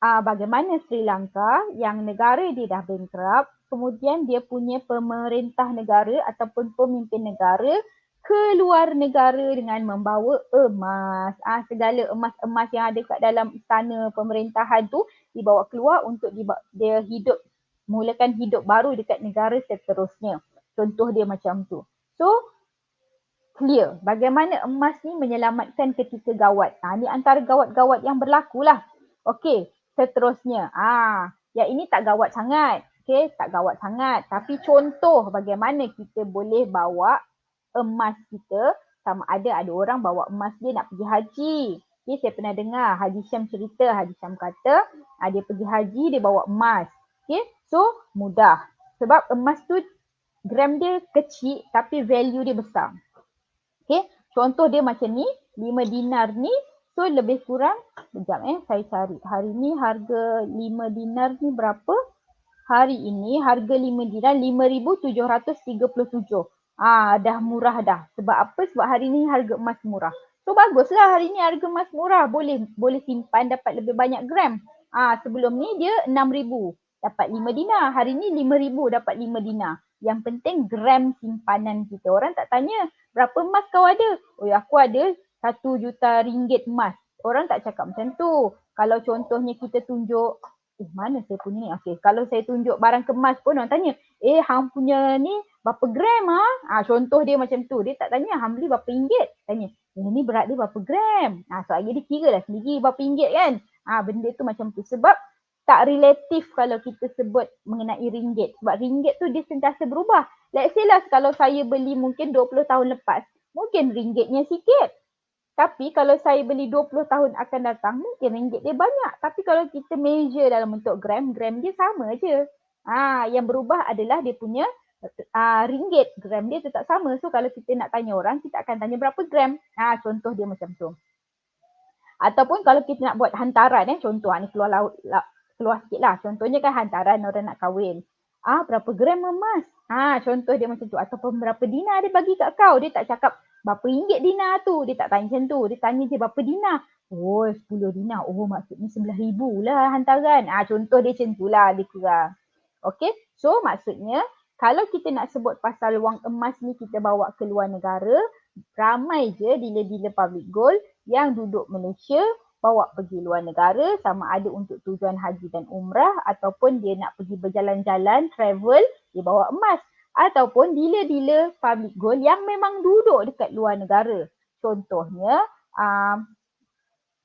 Bagaimana Sri Lanka yang negara dia dah bankrupt, kemudian dia punya pemerintah negara ataupun pemimpin negara keluar negara dengan membawa emas. Segala emas-emas yang ada kat dalam istana pemerintahan tu dibawa keluar untuk dia mulakan hidup baru dekat negara seterusnya. Contoh dia macam tu. So, clear bagaimana emas ni menyelamatkan ketika gawat. Ni antara gawat-gawat yang berlaku lah. Okey, seterusnya. Yang ini tak gawat sangat. Okey, tak gawat sangat. Tapi contoh bagaimana kita boleh bawa emas kita, sama ada orang bawa emas dia nak pergi haji. Okay, saya pernah dengar Haji Syam cerita, Haji Syam kata dia pergi haji, dia bawa emas. Okay, so mudah. Sebab emas tu gram dia kecil tapi value dia besar. Okay, contoh dia macam ni, 5 dinar ni, so lebih kurang, sekejap saya cari. Hari ni harga 5 dinar ni berapa? Hari ini harga 5 dinar 5,737. Dah murah dah. Sebab apa? Sebab hari ni harga emas murah. So baguslah hari ni harga emas murah. Boleh simpan dapat lebih banyak gram. Sebelum ni dia 6,000. dapat 5 dinar. Hari ni 5,000 dapat 5 dinar. Yang penting gram simpanan kita. Orang tak tanya berapa emas kau ada. Oh aku ada 1 juta ringgit emas. Orang tak cakap macam tu. Kalau contohnya kita tunjuk, mana saya punya ni? Okay. Kalau saya tunjuk barang kemas pun orang tanya, hang punya ni berapa gram contoh dia macam tu. Dia tak tanya hang beli berapa ringgit. Tanya, ni berat dia berapa gram. Soalnya dia kira lah sendiri berapa ringgit kan. Benda tu macam tu. Sebab tak relatif kalau kita sebut mengenai ringgit. Sebab ringgit tu dia sentiasa berubah. Let's say lah kalau saya beli mungkin 20 tahun lepas, mungkin ringgitnya sikit. Tapi kalau saya beli 20 tahun akan datang, mungkin ringgit dia banyak. Tapi kalau kita measure dalam bentuk gram, gram dia sama je. Yang berubah adalah dia punya ringgit. Gram dia tetap sama. So kalau kita nak tanya orang, kita akan tanya berapa gram. Contoh dia macam tu. Ataupun kalau kita nak buat hantaran, contoh ni keluar sikit lah. Contohnya kan hantaran orang nak kahwin. Berapa gram emas? Contoh dia macam tu. Ataupun berapa dinar dia bagi kat kau. Dia tak cakap berapa ringgit dinar tu. Dia tak tanya macam tu. Dia tanya je berapa dinar. 10 dinar. Maksudnya 11,000 lah hantaran. Contoh dia macam tu lah lebih kurang. Okay. So maksudnya kalau kita nak sebut pasal wang emas ni kita bawa ke luar negara, ramai je dealer-dealer public gold yang duduk Malaysia bawa pergi luar negara sama ada untuk tujuan haji dan umrah ataupun dia nak pergi berjalan-jalan, travel, dia bawa emas. Ataupun dealer-dealer public gold yang memang duduk dekat luar negara. Contohnya,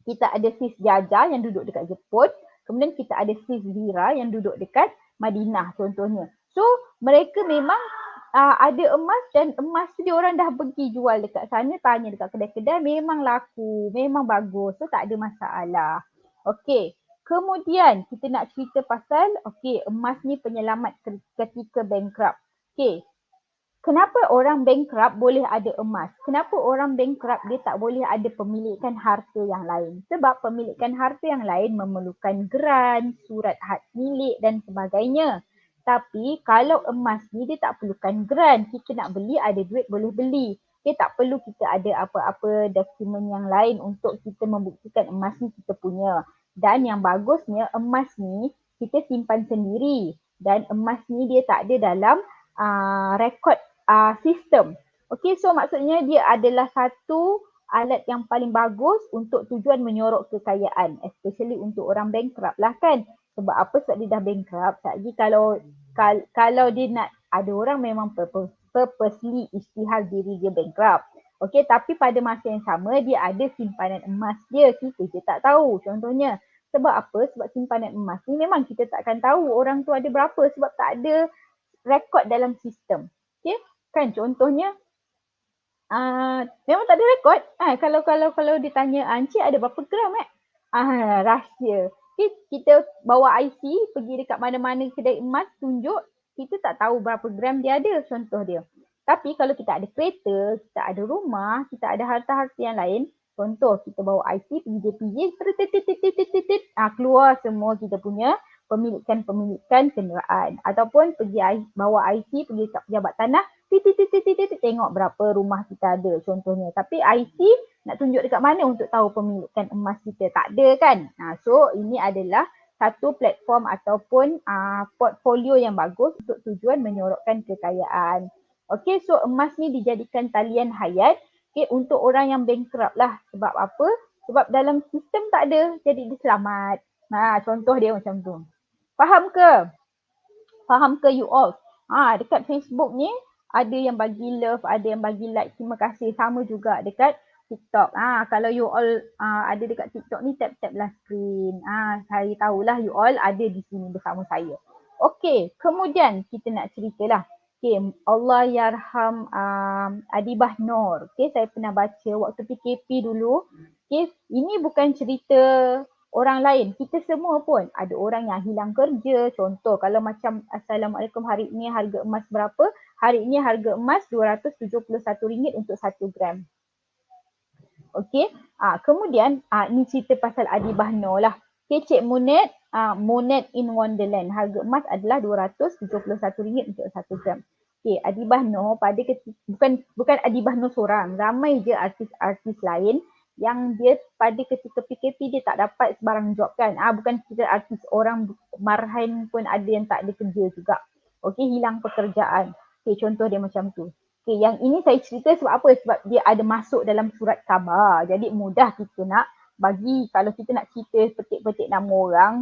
kita ada sis Jaja yang duduk dekat Jepun. Kemudian kita ada sis Zira yang duduk dekat Madinah contohnya. So, mereka memang ada emas dan emas tu dia orang dah pergi jual dekat sana, tanya dekat kedai-kedai, memang laku, memang bagus. So, tak ada masalah. Okey. Kemudian, kita nak cerita pasal, emas ni penyelamat ketika bankrupt. Okey. Kenapa orang bankrupt boleh ada emas? Kenapa orang bankrupt dia tak boleh ada pemilikan harta yang lain? Sebab pemilikan harta yang lain memerlukan geran, surat had milik dan sebagainya. Tapi kalau emas ni dia tak perlukan geran. Kita nak beli, ada duit boleh beli. Tak perlu kita ada apa-apa dokumen yang lain untuk kita membuktikan emas ni kita punya. Dan yang bagusnya emas ni kita simpan sendiri. Dan emas ni dia tak ada dalam rekod sistem. Okay, so maksudnya dia adalah satu alat yang paling bagus untuk tujuan menyorok kekayaan. Especially untuk orang bankrupt lah kan. Sebab apa? Sebab dia dah bankrupt. Lagi kalau dia nak, ada orang memang purposely isytihar diri dia bankrupt. Okay, tapi pada masa yang sama dia ada simpanan emas dia. Kita je tak tahu contohnya. Sebab apa? Sebab simpanan emas ni memang kita tak akan tahu orang tu ada berapa. Sebab tak ada rekod dalam sistem. Okay, kan contohnya memang tak ada rekod. Kalau ditanya Encik ada berapa gram rahsia. Okay, kita bawa IC pergi dekat mana-mana kedai emas tunjuk, kita tak tahu berapa gram dia ada contoh dia. Tapi kalau kita ada kereta, kita ada rumah, kita ada harta-harta yang lain, contoh kita bawa IC pergi JPJ, keluar semua kita punya pemilikan kenderaan. Ataupun pergi bawa IC pergi kat pejabat tanah, tengok berapa rumah kita ada contohnya. Tapi IC nak tunjuk dekat mana untuk tahu pemilikan emas kita? Tak ada kan? So ini adalah satu platform ataupun portfolio yang bagus untuk tujuan menyorokkan kekayaan. Okay, so emas ni dijadikan talian hayat untuk orang yang bankrupt lah. Sebab apa? Sebab dalam sistem tak ada, jadi dia selamat. Contoh dia macam tu. Faham ke? Faham ke you all? Dekat Facebook ni ada yang bagi love, ada yang bagi like, terima kasih. Sama juga dekat TikTok. Kalau you all ada dekat TikTok ni, tap-tap lah screen. Saya tahulah you all ada di sini bersama saya. Okey, kemudian kita nak ceritalah. Okey, Allah yarham Adibah Nur. Okey, saya pernah baca waktu PKP dulu. Okey, ini bukan cerita orang lain. Kita semua pun ada orang yang hilang kerja. Contoh kalau macam Assalamualaikum, hari ini harga emas berapa? Hari ini harga emas RM271 untuk 1 gram. Okey, kemudian ni cerita pasal Adibah Nur lah. Okay, Cik Monet, Monet in Wonderland. Harga emas adalah RM271 untuk 1 gram. Okay, Adibah Nur pada bukan Adibah Nur seorang. Ramai je artis-artis lain yang dia pada ketika PKP dia tak dapat sebarang job kan. Bukan kita artis, orang marahan pun ada yang tak ada kerja juga. Okey, hilang pekerjaan. Okey, contoh dia macam tu. Okey, yang ini saya cerita sebab apa? Sebab dia ada masuk dalam surat khabar. Jadi mudah kita nak bagi, kalau kita nak cerita petik-petik nama orang,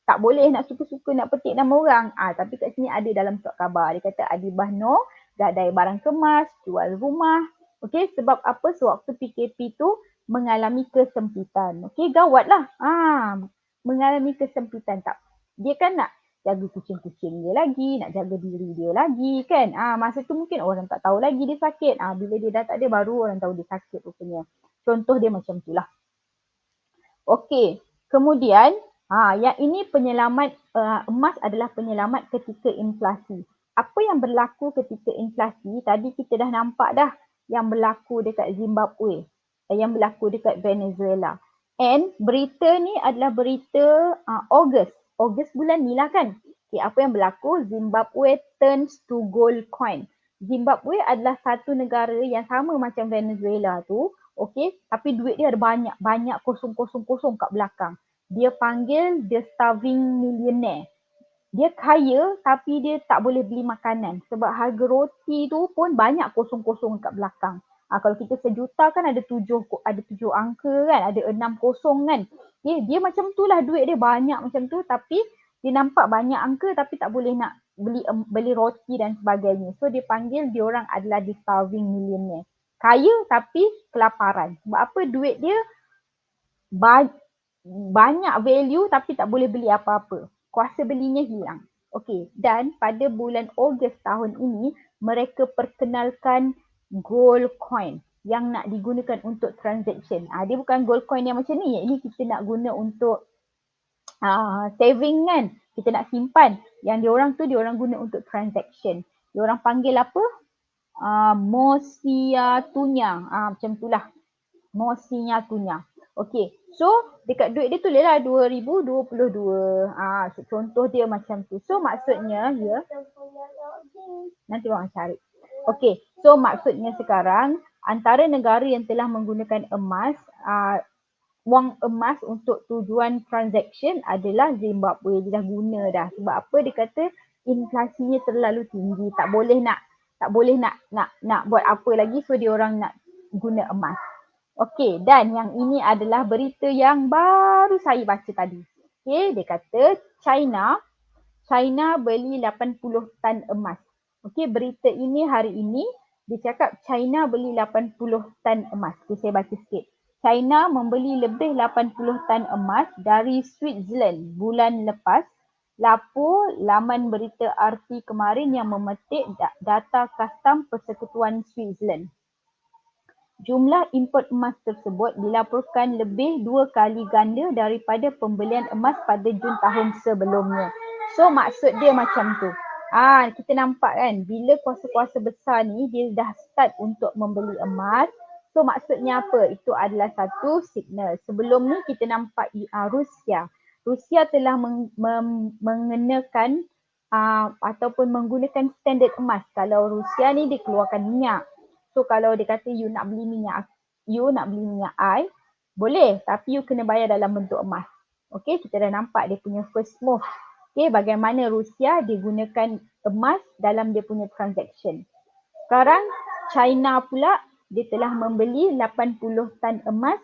tak boleh nak suka-suka nak petik nama orang. Tapi kat sini ada dalam surat khabar. Dia kata Adibah Noor gadai barang kemas, jual rumah. Okey, sebab apa? Sewaktu PKP tu mengalami kesempitan. Okey, gawatlah. Mengalami kesempitan tak. Dia kan nak jaga kucing-kucing dia lagi, nak jaga diri dia lagi kan. Masa tu mungkin orang tak tahu lagi dia sakit. Bila dia dah tak ada baru orang tahu dia sakit rupanya. Contoh dia macam tu lah. Okey, kemudian yang ini penyelamat emas adalah penyelamat ketika inflasi. Apa yang berlaku ketika inflasi? Tadi kita dah nampak dah yang berlaku dekat Zimbabwe, yang berlaku dekat Venezuela. And berita ni adalah berita Ogos bulan ni lah kan. Okay, apa yang berlaku? Zimbabwe turns to gold coin. Zimbabwe adalah satu negara yang sama macam Venezuela tu. Okey, tapi duit dia ada banyak kosong-kosong kat belakang. Dia panggil the starving millionaire. Dia kaya tapi dia tak boleh beli makanan sebab harga roti tu pun banyak kosong-kosong kat belakang. Kalau kita sejuta kan ada tujuh angka kan, ada 6 kosong kan. Okay, dia macam tu lah, duit dia banyak macam tu tapi dia nampak banyak angka tapi tak boleh nak beli roti dan sebagainya. So dia panggil diorang adalah the starving millionaire. Kaya tapi kelaparan. Sebab apa? Duit dia banyak value tapi tak boleh beli apa-apa. Kuasa belinya hilang. Okey, dan pada bulan Ogos tahun ini mereka perkenalkan gold coin yang nak digunakan untuk transaction. Dia bukan gold coin yang macam ni. Ini kita nak guna untuk saving kan. Kita nak simpan. Yang diorang guna untuk transaction. Diorang panggil apa? Mosia Tunya. Macam itulah. Mosia Tunya. Okey. So, dekat duit dia tulislah 2022. Contoh dia macam tu. So, maksudnya ya. Nanti orang cari. Okey. So, maksudnya sekarang antara negara yang telah menggunakan emas, wang emas untuk tujuan transaction adalah Zimbabwe. Dia dah guna dah. Sebab apa? Dia kata inflasinya terlalu tinggi. Tak boleh nak buat apa lagi. So dia orang nak guna emas. Okey, dan yang ini adalah berita yang baru saya baca tadi. Okey, dia kata China beli 80 tan emas. Okey, berita ini hari ini dia cakap China beli 80 tan emas. Okey, saya baca sikit. China membeli lebih 80 tan emas dari Switzerland bulan lepas. Lapor laman berita RT kemarin yang memetik data kastam Persekutuan Switzerland. Jumlah import emas tersebut dilaporkan lebih 2 kali ganda daripada pembelian emas pada Jun tahun sebelumnya. So maksud dia macam tu. Kita nampak kan bila kuasa-kuasa besar ni dia dah start untuk membeli emas. So maksudnya apa? Itu adalah satu signal. Sebelum ni kita nampak Rusia telah mengenakan ataupun menggunakan standard emas. Kalau Rusia ni dia keluarkan minyak. So kalau dia kata you nak beli minyak I, boleh, tapi you kena bayar dalam bentuk emas. Okey, kita dah nampak dia punya first move. Okey, bagaimana Rusia dia gunakan emas dalam dia punya transaction. Sekarang China pula dia telah membeli 80 tan emas,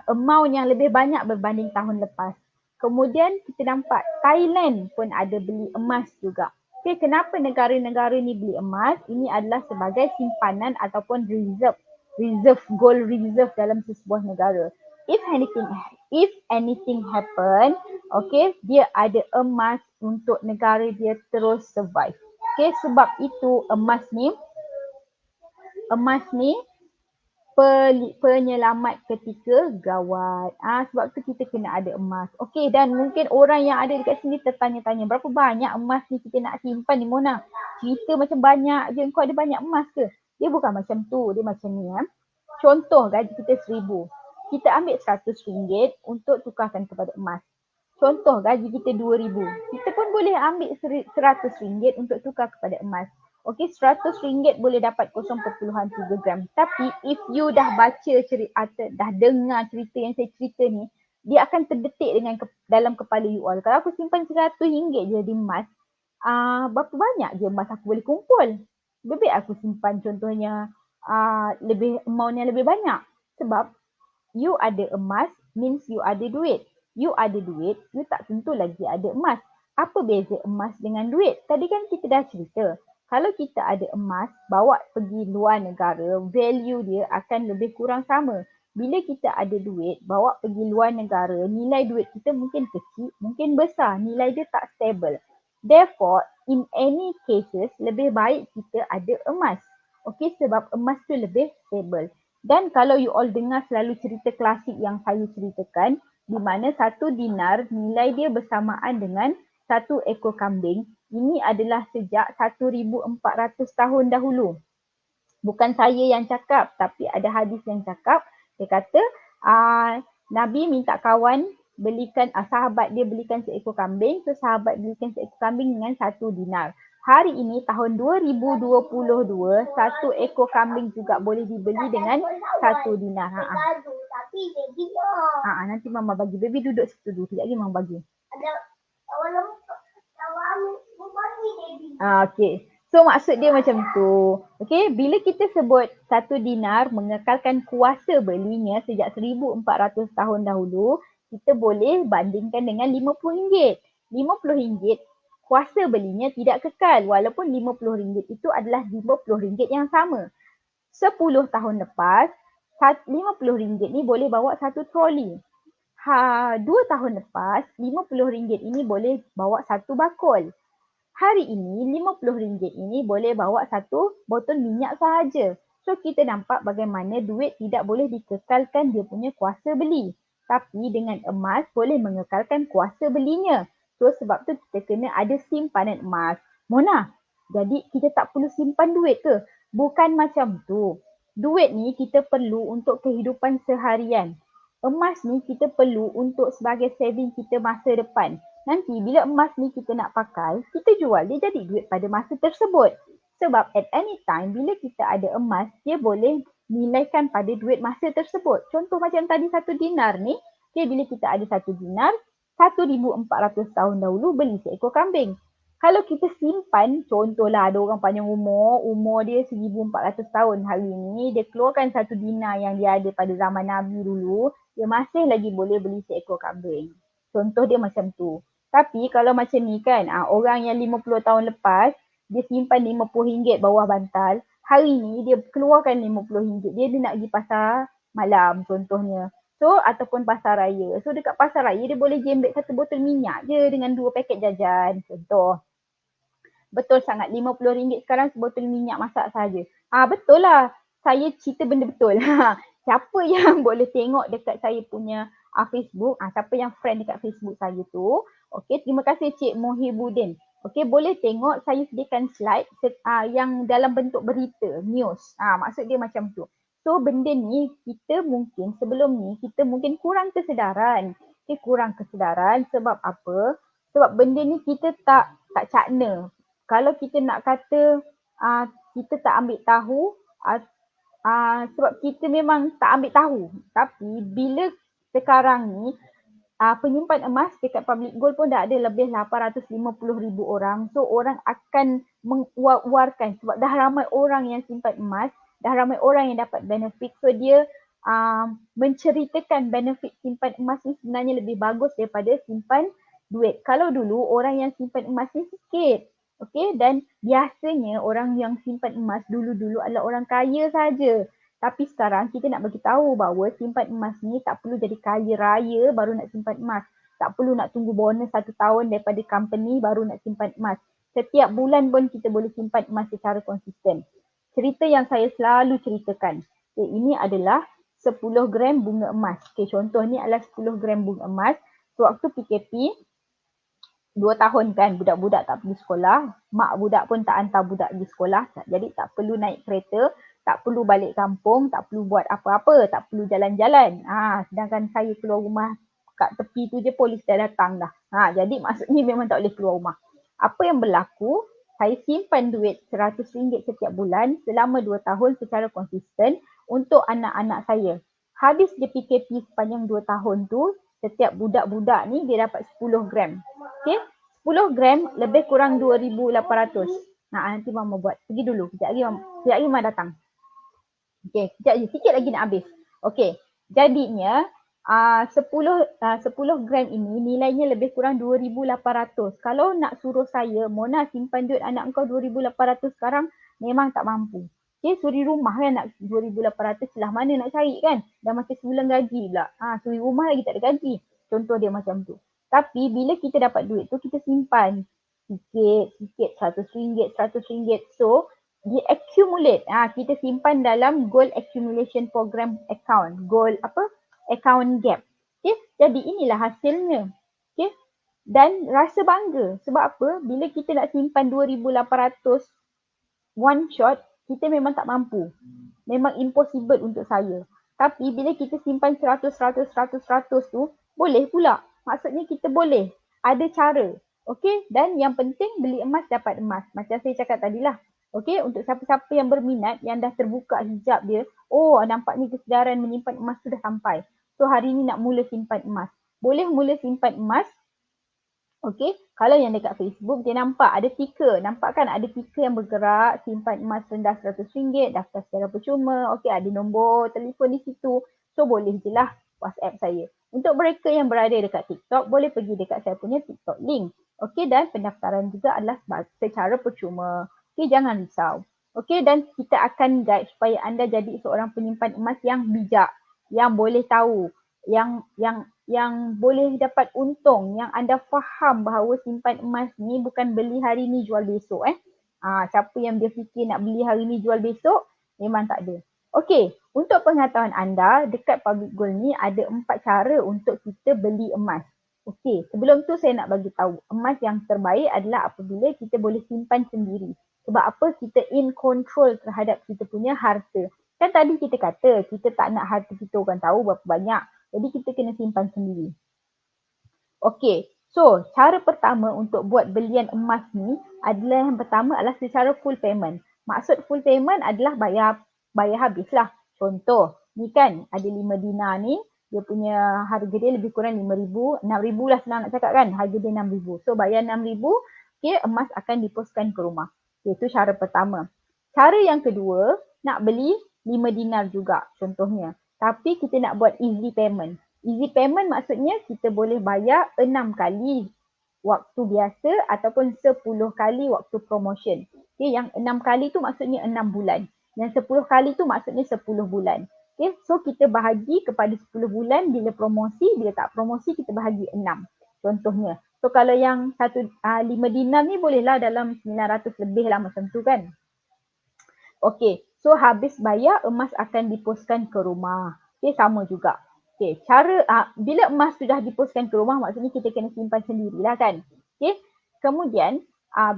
amount yang lebih banyak berbanding tahun lepas. Kemudian kita nampak Thailand pun ada beli emas juga. Okay, kenapa negara-negara ni beli emas? Ini adalah sebagai simpanan ataupun gold reserve dalam sebuah negara. If anything happen, okay, dia ada emas untuk negara dia terus survive. Okay, sebab itu emas ni penyelamat ketika gawat. Sebab tu kita kena ada emas. Okey, dan mungkin orang yang ada dekat sini tertanya-tanya, berapa banyak emas ni kita nak simpan ni Mona? Cerita macam banyak je, kau ada banyak emas ke? Dia bukan macam tu, dia macam ni Contoh gaji kita 1,000. Kita ambil RM100 untuk tukarkan kepada emas. Contoh gaji kita RM2,000. Kita pun boleh ambil RM100 untuk tukar kepada emas. Okey, RM100 boleh dapat 0.3 gram. Tapi if you dah baca cerita, dah dengar cerita yang saya cerita ni, dia akan terdetik dengan dalam kepala you all. Kalau aku simpan RM100 je di emas, berapa banyak je emas aku boleh kumpul? Lebih aku simpan contohnya lebih amount yang lebih banyak. Sebab you ada emas means you ada duit. You ada duit, you tak tentu lagi ada emas. Apa beza emas dengan duit? Tadi kan kita dah cerita. Kalau kita ada emas, bawa pergi luar negara, value dia akan lebih kurang sama. Bila kita ada duit, bawa pergi luar negara, nilai duit kita mungkin kecil, mungkin besar. Nilai dia tak stable. Therefore, in any cases, lebih baik kita ada emas. Okey, sebab emas tu lebih stable. Dan kalau you all dengar selalu cerita klasik yang saya ceritakan, di mana 1 dinar nilai dia bersamaan dengan 1 ekor kambing. Ini adalah sejak 1400 tahun dahulu. Bukan saya yang cakap, tapi ada hadis yang cakap. Dia kata Nabi minta kawan belikan, sahabat dia belikan seekor kambing. So sahabat belikan seekor kambing dengan 1 dinar. Hari ini tahun 2022, 1 ekor kambing juga boleh dibeli dengan 1 dinar. Tapi baby dah. Nanti mama bagi. Baby duduk situ dulu. Sekejap lagi mama bagi. Ada awal bagi baby. Okey. So maksud dia macam tu. Okey, bila kita sebut 1 dinar mengekalkan kuasa belinya sejak 1400 tahun dahulu, kita boleh bandingkan dengan RM50. RM50 kuasa belinya tidak kekal walaupun RM50 itu adalah RM50 yang sama. 10 tahun lepas, RM50 ni boleh bawa 1 troli. 2 tahun lepas, RM50 ini boleh bawa 1 bakul. Hari ini RM50 ini boleh bawa 1 botol minyak sahaja. So kita nampak bagaimana duit tidak boleh dikekalkan dia punya kuasa beli. Tapi dengan emas boleh mengekalkan kuasa belinya. So sebab tu kita kena ada simpanan emas. Mona, jadi kita tak perlu simpan duit ke? Bukan macam tu. Duit ni kita perlu untuk kehidupan seharian. Emas ni kita perlu untuk sebagai saving kita masa depan. Nanti bila emas ni kita nak pakai, kita jual dia jadi duit pada masa tersebut. Sebab at any time bila kita ada emas, dia boleh nilaikan pada duit masa tersebut. Contoh macam tadi 1 dinar ni, okay, bila kita ada 1 dinar, 1400 tahun dahulu beli seekor kambing. Kalau kita simpan, contohlah ada orang panjang umur dia 1400 tahun hari ni, dia keluarkan 1 dinar yang dia ada pada zaman Nabi dulu, dia masih lagi boleh beli seekor kambing. Contoh dia macam tu. Tapi kalau macam ni kan, orang yang 50 tahun lepas, dia simpan RM50 bawah bantal, hari ni dia keluarkan RM50, dia nak pergi pasar malam contohnya. So ataupun pasar raya. So dekat pasar raya dia boleh jembek 1 botol minyak je dengan 2 paket jajan. Contoh. Betul sangat RM50 sekarang sebotol minyak masak saja. Betul lah. Saya cerita benda betul. Siapa yang boleh tengok dekat saya punya Facebook, siapa yang friend dekat Facebook saya tu. Okey, terima kasih Cik Muhibudin. Okey, boleh tengok saya sediakan slide yang dalam bentuk berita, news. Maksud dia macam tu. So benda ni kita mungkin sebelum ni kita mungkin kurang kesedaran. Okay, kurang kesedaran sebab apa? Sebab benda ni kita tak cakna. Kalau kita nak kata kita tak ambil tahu, sebab kita memang tak ambil tahu. Tapi bila sekarang ni penyimpan emas dekat Public Gold pun dah ada lebih 850,000 orang. So orang akan menguar-uarkan sebab dah ramai orang yang simpan emas, dah ramai orang yang dapat benefit. So dia menceritakan benefit simpan emas ni sebenarnya lebih bagus daripada simpan duit. Kalau dulu orang yang simpan emas ni sikit. Okey, dan biasanya orang yang simpan emas dulu-dulu adalah orang kaya saja. Tapi sekarang kita nak bagi tahu bahawa simpan emas ni tak perlu jadi kaya raya baru nak simpan emas. Tak perlu nak tunggu bonus 1 tahun daripada company baru nak simpan emas. Setiap bulan pun kita boleh simpan emas secara konsisten. Cerita yang saya selalu ceritakan. Okay, ini adalah 10 gram bunga emas. Okay, contoh ni adalah 10 gram bunga emas. Sewaktu PKP, 2 tahun kan budak-budak tak pergi sekolah, mak budak pun tak hantar budak pergi sekolah. Jadi tak perlu naik kereta, tak perlu balik kampung, tak perlu buat apa-apa, tak perlu jalan-jalan. Sedangkan saya keluar rumah kat tepi tu je polis dah datang dah. Jadi maksudnya memang tak boleh keluar rumah. Apa yang berlaku? Saya simpan duit RM100 setiap bulan selama 2 tahun secara konsisten untuk anak-anak saya. Habis dia PKP sepanjang 2 tahun tu, setiap budak-budak ni dia dapat 10 gram. Okay? 10 gram lebih kurang 2,800. Nanti Mama buat. Pergi dulu. Sekejap lagi Mama datang. Okay, sekejap je. Sikit lagi nak habis. Okay, jadinya 10 gram ini nilainya lebih kurang 2,800. Kalau nak suruh saya, Mona simpan duit anak kau 2,800 sekarang, memang tak mampu. Okay, suri rumah kan nak 2,800 lah. Mana nak cari kan? Dah macam sebulan gaji pula. Suri rumah lagi tak ada gaji. Contoh dia macam tu. Tapi bila kita dapat duit tu, kita simpan. Sikit, RM100, RM100. So, dia accumulate. Kita simpan dalam Goal Accumulation Program account. Goal apa? Account gap. Okay? Jadi inilah hasilnya. Okay? Dan rasa bangga. Sebab apa? Bila kita nak simpan 2,800 one shot, kita memang tak mampu. Memang impossible untuk saya. Tapi bila kita simpan 100 tu, boleh pula. Maksudnya kita boleh. Ada cara. Okay? Dan yang penting beli emas dapat emas. Macam saya cakap tadilah. Okay, untuk siapa-siapa yang berminat, yang dah terbuka hijab dia, nampaknya kesedaran menyimpan emas sudah sampai. So hari ni nak mula simpan emas. Boleh mula simpan emas. Okay, kalau yang dekat Facebook dia nampak ada ticker. Nampak kan ada ticker yang bergerak, simpan emas rendah RM100, daftar secara percuma. Okay, ada nombor telefon di situ. So boleh je lah WhatsApp saya. Untuk mereka yang berada dekat TikTok, boleh pergi dekat saya punya TikTok link. Okay, dan pendaftaran juga adalah secara percuma. Okay, jangan risau. Okay, dan kita akan guide supaya anda jadi seorang penyimpan emas yang bijak, yang boleh tahu, yang boleh dapat untung, yang anda faham bahawa simpan emas ni bukan beli hari ni jual besok. Siapa yang dia fikir nak beli hari ni jual besok, memang tak ada. Okay, untuk pengetahuan anda, dekat Public Gold ni ada 4 cara untuk kita beli emas. Okay, sebelum tu saya nak bagi tahu, emas yang terbaik adalah apabila kita boleh simpan sendiri. Sebab apa? Kita in control terhadap kita punya harta. Kan tadi kita kata, kita tak nak harta kita orang tahu berapa banyak. Jadi kita kena simpan sendiri. Okay, so cara pertama untuk buat belian emas ni adalah yang pertama adalah secara full payment. Maksud full payment adalah bayar habis lah. Contoh, ni kan ada 5 dinar ni, dia punya harga dia lebih kurang 5,000, 6,000 lah senang nak cakap kan. Harga dia 6,000. So bayar 6,000, okay, emas akan diposkan ke rumah. Itu cara pertama. Cara yang kedua, nak beli 5 dinar juga contohnya. Tapi kita nak buat easy payment. Easy payment maksudnya kita boleh bayar 6 kali waktu biasa ataupun 10 kali waktu promotion. Okay, yang 6 kali tu maksudnya 6 bulan. Yang 10 kali tu maksudnya 10 bulan. Okay, so kita bahagi kepada 10 bulan bila promosi, bila tak promosi kita bahagi 6. Contohnya. So kalau yang 5 dinar ni bolehlah dalam 900 lebih lah macam tu kan. Okay, so habis bayar emas akan diposkan ke rumah. Okay, sama juga. Okay, cara bila emas sudah diposkan ke rumah maksudnya kita kena simpan sendirilah kan. Okay, kemudian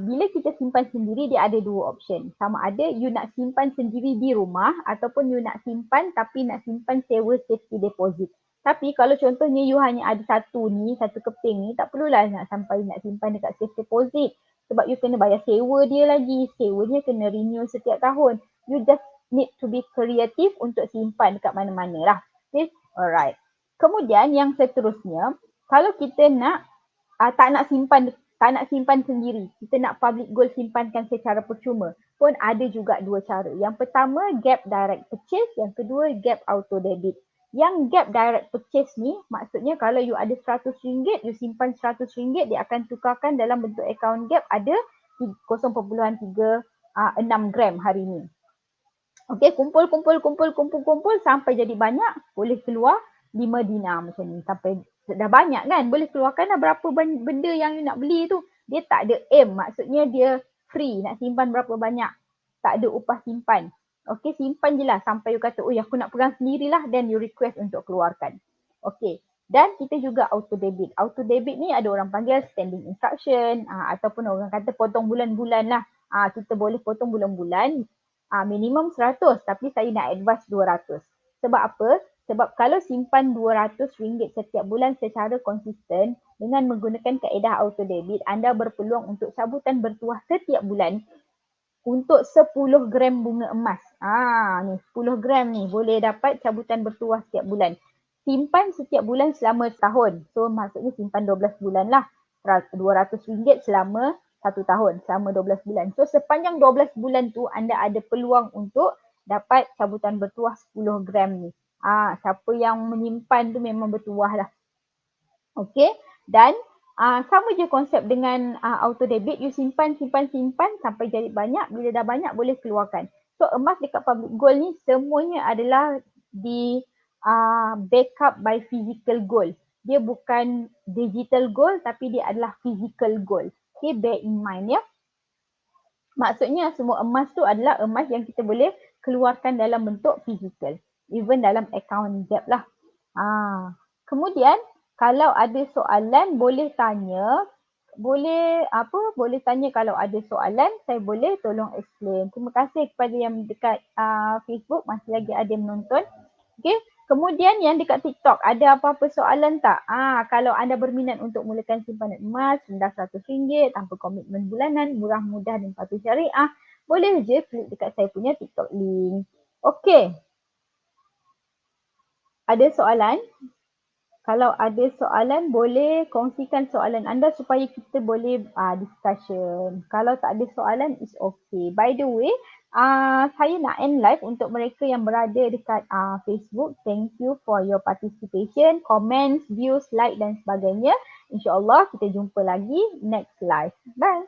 bila kita simpan sendiri dia ada 2 option. Sama ada you nak simpan sendiri di rumah ataupun you nak simpan tapi nak simpan sewa safety deposit. Tapi kalau contohnya you hanya ada satu keping ni, tak perlulah nak sampai nak simpan dekat safe deposit. Sebab you kena bayar sewa dia lagi. Sewanya kena renew setiap tahun. You just need to be creative untuk simpan dekat mana-mana lah. Okay, alright. Kemudian yang seterusnya, kalau kita nak tak nak simpan sendiri, kita nak Public Gold simpankan secara percuma, pun ada juga 2 cara. Yang pertama, gap direct purchase. Yang kedua, gap auto debit. Yang gap direct purchase ni maksudnya kalau you ada RM100, you simpan RM100, dia akan tukarkan dalam bentuk account gap ada 0.36 gram hari ni. Okay, kumpul sampai jadi banyak, boleh keluar 5 dinar macam ni. Sampai dah banyak kan, boleh keluarkan lah berapa benda yang you nak beli tu. Dia tak ada aim, maksudnya dia free, nak simpan berapa banyak. Tak ada upah simpan. Okay, simpan je lah sampai you kata, aku nak pegang sendirilah, then you request untuk keluarkan. Okay, dan kita juga auto debit. Auto debit ni ada orang panggil standing instruction ataupun orang kata potong bulan-bulan lah. Kita boleh potong bulan-bulan, minimum 100 tapi saya nak advance 200. Sebab apa? Sebab kalau simpan RM200 setiap bulan secara konsisten dengan menggunakan kaedah auto debit, anda berpeluang untuk cabutan bertuah setiap bulan untuk 10 gram bunga emas. Ni 10 gram ni boleh dapat cabutan bertuah setiap bulan. Simpan setiap bulan selama setahun. So maksudnya simpan 12 bulan lah. RM200 selama 1 tahun, selama 12 bulan. So sepanjang 12 bulan tu anda ada peluang untuk dapat cabutan bertuah 10 gram ni. Siapa yang menyimpan tu memang bertuah lah. Okey, dan sama je konsep dengan auto debit, you simpan sampai jadi banyak, bila dah banyak boleh keluarkan. So emas dekat public gold ni semuanya adalah di backup by physical gold. Dia bukan digital gold tapi dia adalah physical gold. Okay, bear in mind ya. Maksudnya semua emas tu adalah emas yang kita boleh keluarkan dalam bentuk physical. Even dalam account Zeb lah. Kemudian kalau ada soalan boleh tanya. Boleh tanya kalau ada soalan, saya boleh tolong explain. Terima kasih kepada yang dekat Facebook, masih lagi ada yang menonton. Okay. Kemudian yang dekat TikTok, ada apa-apa soalan tak? Kalau anda berminat untuk mulakan simpanan emas rendah RM100 tanpa komitmen bulanan, murah, mudah dan patuh syariah, boleh je klik dekat saya punya TikTok link. Okey. Ada soalan? Kalau ada soalan, boleh kongsikan soalan anda supaya kita boleh discussion. Kalau tak ada soalan, it's okay. By the way, saya nak end live untuk mereka yang berada dekat Facebook. Thank you for your participation, comments, views, like dan sebagainya. InsyaAllah kita jumpa lagi next live. Bye.